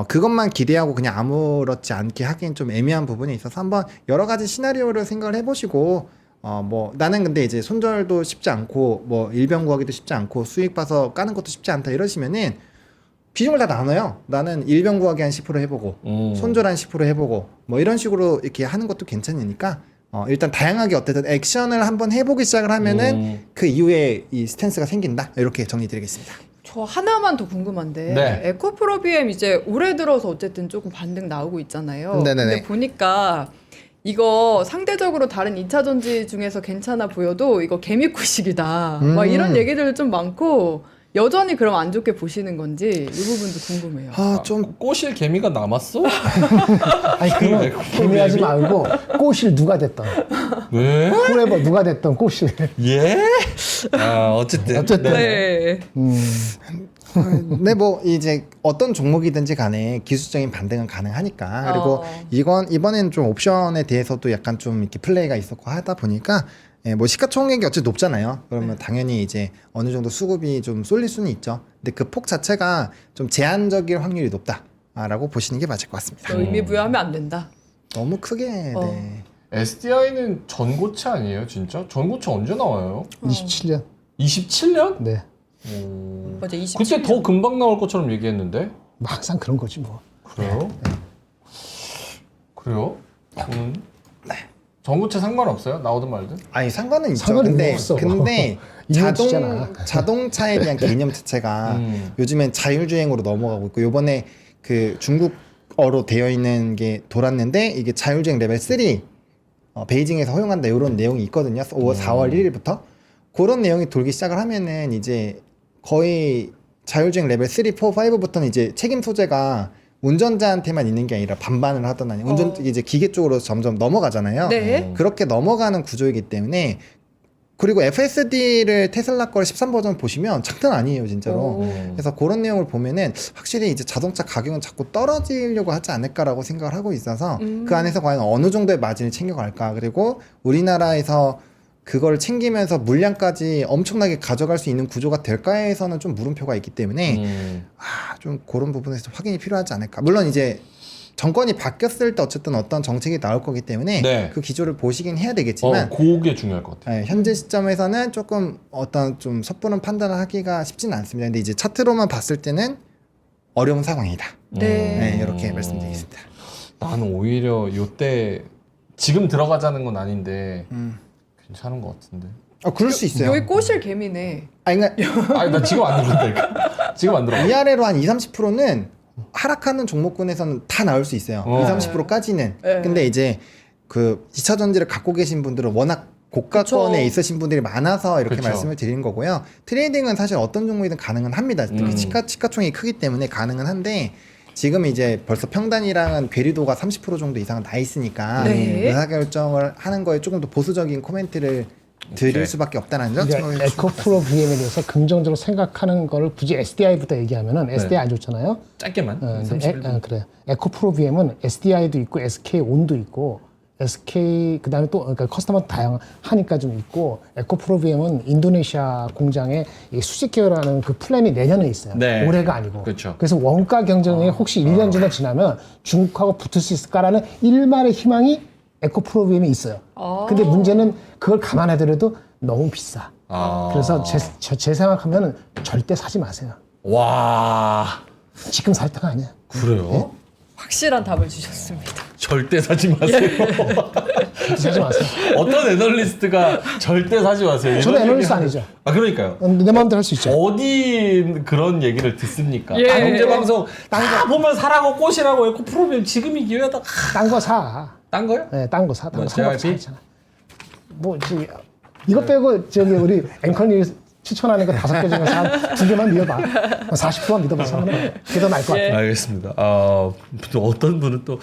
Speaker 4: 그것만 기대하고 그냥 아무렇지 않게 하기엔 좀 애매한 부분이 있어서 한번 여러 가지 시나리오를 생각을 해보시고 뭐 나는 근데 이제 손절도 쉽지 않고 뭐 일병 구하기도 쉽지 않고 수익 봐서 까는 것도 쉽지 않다 이러시면은 비중을 다 나눠요. 나는 일병 구하기 한 10% 해보고 손절 한 10% 해보고 뭐 이런 식으로 이렇게 하는 것도 괜찮으니까 일단 다양하게 어쨌든 액션을 한번 해보기 시작을 하면은 그 이후에 이 스탠스가 생긴다 이렇게 정리드리겠습니다.
Speaker 2: 저 하나만 더 궁금한데
Speaker 1: 네.
Speaker 2: 에코프로비엠 이제 올해 들어서 어쨌든 조금 반등 나오고 있잖아요.
Speaker 4: 네네네.
Speaker 2: 근데 보니까 이거 상대적으로 다른 2차 전지 중에서 괜찮아 보여도 이거 개미쿠식이다. 막 이런 얘기들 좀 많고 여전히 그럼 안 좋게 보시는 건지 이 부분도 궁금해요.
Speaker 4: 좀
Speaker 1: 꼬실 개미가 남았어?
Speaker 3: 아니 그건 개미하지 말고 꼬실 누가 됐던
Speaker 1: 왜?
Speaker 3: 포레버 누가 됐던 꼬실.
Speaker 1: 예? 어쨌든.
Speaker 2: 네.
Speaker 4: 네, 뭐 이제 어떤 종목이든지 간에 기술적인 반등은 가능하니까 그리고 이번엔 좀 옵션에 대해서도 약간 좀 이렇게 플레이가 있었고 하다 보니까 뭐 시가총액이 어쨌든 높잖아요. 그러면 당연히 이제 어느 정도 수급이 좀 쏠릴 수는 있죠. 근데 그 폭 자체가 좀 제한적일 확률이 높다라고 보시는 게 맞을 것 같습니다.
Speaker 2: 의미 부여하면 안 된다.
Speaker 4: 너무 크게 네.
Speaker 1: SDI는 전고체 아니에요, 진짜? 전고체 언제 나와요?
Speaker 3: 27년.
Speaker 1: 27년?
Speaker 3: 네.
Speaker 2: 맞아, 27년.
Speaker 1: 그때 더 금방 나올 것처럼 얘기했는데.
Speaker 3: 뭐 항상 그런 거지 뭐.
Speaker 1: 그래요? 그래요? 전고체 상관없어요? 나오든 말든?
Speaker 4: 아니 상관은 있죠.
Speaker 3: 상관은
Speaker 4: 근데
Speaker 3: 없어.
Speaker 4: 근데
Speaker 3: 이해지잖아.
Speaker 4: 자동차에 대한 개념 자체가 요즘엔 자율주행으로 넘어가고 있고 요번에 그 중국어로 되어 있는 게 돌았는데 이게 자율주행 레벨 3 베이징에서 허용한다 이런 내용이 있거든요. 4월 1일부터 그런 내용이 돌기 시작을 하면은 이제 거의 자율주행 레벨 3, 4, 5부터는 이제 책임 소재가 운전자한테만 있는 게 아니라 반반을 하던 아니 이제 기계 쪽으로 점점 넘어가잖아요.
Speaker 2: 네.
Speaker 4: 그렇게 넘어가는 구조이기 때문에 그리고 FSD를 테슬라 거를 13 버전 보시면 장난 아니에요, 진짜로.
Speaker 2: 오.
Speaker 4: 그래서 그런 내용을 보면은 확실히 이제 자동차 가격은 자꾸 떨어지려고 하지 않을까라고 생각을 하고 있어서 그 안에서 과연 어느 정도의 마진을 챙겨갈까. 그리고 우리나라에서 그걸 챙기면서 물량까지 엄청나게 가져갈 수 있는 구조가 될까에서는 좀 물음표가 있기 때문에 좀 그런 부분에서 확인이 필요하지 않을까. 물론 이제 정권이 바뀌었을 때 어쨌든 어떤 정책이 나올 거기 때문에
Speaker 1: 네.
Speaker 4: 그 기조를 보시긴 해야 되겠지만
Speaker 1: 그게 중요할 것 같아요.
Speaker 4: 네, 현재 시점에서는 조금 어떤 좀 섣부른 판단을 하기가 쉽지는 않습니다. 근데 이제 차트로만 봤을 때는 어려운 상황이다.
Speaker 2: 네.
Speaker 4: 네, 이렇게 말씀드리겠습니다.
Speaker 1: 나는 오히려 요때 지금 들어가자는 건 아닌데 괜찮은 것 같은데.
Speaker 4: 그럴 수 있어요.
Speaker 2: 여기 꼬실 개미네.
Speaker 4: 아니, 그러니까
Speaker 1: 아니 나 지금 안 들어간다니까. 지금 안 들어가.
Speaker 4: 위아래로 한 20-30%는 하락하는 종목군에서는 다 나올 수 있어요. 20-30%까지는.
Speaker 2: 네.
Speaker 4: 근데 이제 그 2차 전지를 갖고 계신 분들은 워낙 고가권에
Speaker 2: 그쵸.
Speaker 4: 있으신 분들이 많아서 이렇게
Speaker 1: 그쵸.
Speaker 4: 말씀을 드리는 거고요. 트레이딩은 사실 어떤 종목이든 가능은 합니다. 특히 시가총액이 크기 때문에 가능은 한데 지금 이제 벌써 평단이랑은 괴리도가 30% 정도 이상은 나 있으니까
Speaker 2: 네.
Speaker 4: 의사결정을 하는 거에 조금 더 보수적인 코멘트를 드릴
Speaker 1: 오케이.
Speaker 4: 수밖에 없다는 점.
Speaker 3: 그러니까 에코프로 VM에 대해서 긍정적으로 생각하는 거를 굳이 SDI부터 얘기하면은 SDI 안 좋잖아요.
Speaker 1: 짧게만.
Speaker 3: 근데
Speaker 1: 31분.
Speaker 3: 그래. 에코프로 VM은 SDI도 있고 SK 온도 있고 SK 그다음에 또 그러니까 커스터머 다양하니까 좀 있고 에코프로 VM은 인도네시아 공장에 이 수직 계열하는 그 플랜이 내년에 있어요.
Speaker 1: 네.
Speaker 3: 올해가 아니고.
Speaker 1: 그렇죠.
Speaker 3: 그래서 원가 경쟁에 혹시 1년 정도 지나면 중국하고 붙을 수 있을까라는 일말의 희망이 에코프로 VM에 있어요. 근데 문제는 그걸 감안하더라도 너무 비싸. 그래서 제 생각하면 절대 사지 마세요.
Speaker 1: 와.
Speaker 3: 지금 살 때가 아니야.
Speaker 1: 그래요?
Speaker 2: 확실한 답을 주셨습니다.
Speaker 1: 절대 사지 마세요.
Speaker 3: 절대 사지 마세요.
Speaker 1: 어떤 애널리스트가 절대 사지 마세요.
Speaker 3: 저는
Speaker 1: 이런
Speaker 3: 애널리스트
Speaker 1: 얘기-
Speaker 3: 아니죠.
Speaker 1: 그러니까요.
Speaker 3: 내 마음대로 할 수 있죠.
Speaker 1: 어디 그런 얘기를 듣습니까?
Speaker 2: 예.
Speaker 1: 경제 방송 다 보면 사라고 꼬시라고 에코 프로그램 지금이 기회다.
Speaker 3: 딴 거 사.
Speaker 1: 딴 거요?
Speaker 3: 네, 딴 거 사. 딴
Speaker 1: 뭐,
Speaker 3: 거 사먹고
Speaker 1: JYP?
Speaker 3: 사잖아. 이거 빼고 저기 우리 앵커님이 추천하는 거 5개 중에서 한 2개만 믿어봐. 40%만 믿어봐서 하는 그게 더 나을 것 같아.
Speaker 1: 알겠습니다. 또 어떤 분은 또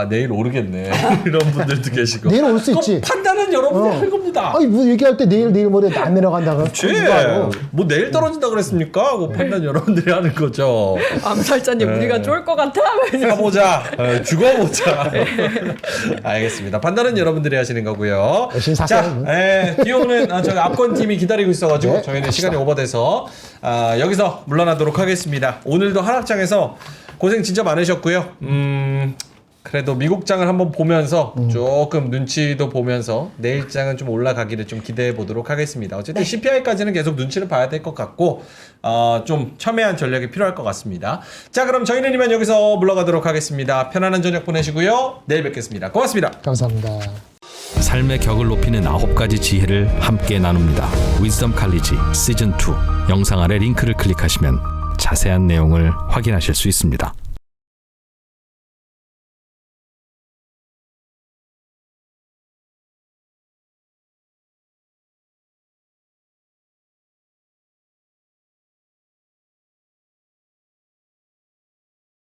Speaker 1: 내일 오르겠네 이런 분들도 계시고.
Speaker 3: 내일 올 수
Speaker 1: 그럼
Speaker 3: 있지.
Speaker 1: 판단은 여러분이 할 겁니다.
Speaker 3: 아니 뭐 얘기할 때 내일 모레 안 내려간다 그러면
Speaker 1: 뭐 내일 떨어진다 그랬습니까? 뭐 판단 여러분들이 하는 거죠.
Speaker 2: 암살자님 우리가 쫄 것 같아?
Speaker 1: 가보자, 죽어보자. 알겠습니다. 판단은 여러분들이 하시는 거고요.
Speaker 3: 열심히
Speaker 1: 자,
Speaker 3: 사세요.
Speaker 1: 디오는 저희 앞건 팀이 기다리고 있어가지고
Speaker 3: 네,
Speaker 1: 저희는
Speaker 3: 갑시다.
Speaker 1: 시간이 오버돼서 여기서 물러나도록 하겠습니다. 오늘도 하락장에서 고생 진짜 많으셨고요. 그래도 미국장을 한번 보면서 조금 눈치도 보면서 내일장은 좀 올라가기를 좀 기대해 보도록 하겠습니다. 어쨌든 CPI까지는 계속 눈치를 봐야 될 것 같고 좀 첨예한 전략이 필요할 것 같습니다. 자, 그럼 저희는 이만 여기서 물러가도록 하겠습니다. 편안한 저녁 보내시고요. 내일 뵙겠습니다. 고맙습니다.
Speaker 3: 감사합니다.
Speaker 5: 삶의 격을 높이는 9가지 지혜를 함께 나눕니다. 위즈덤 칼리지 시즌 2 영상 아래 링크를 클릭하시면 자세한 내용을 확인하실 수 있습니다.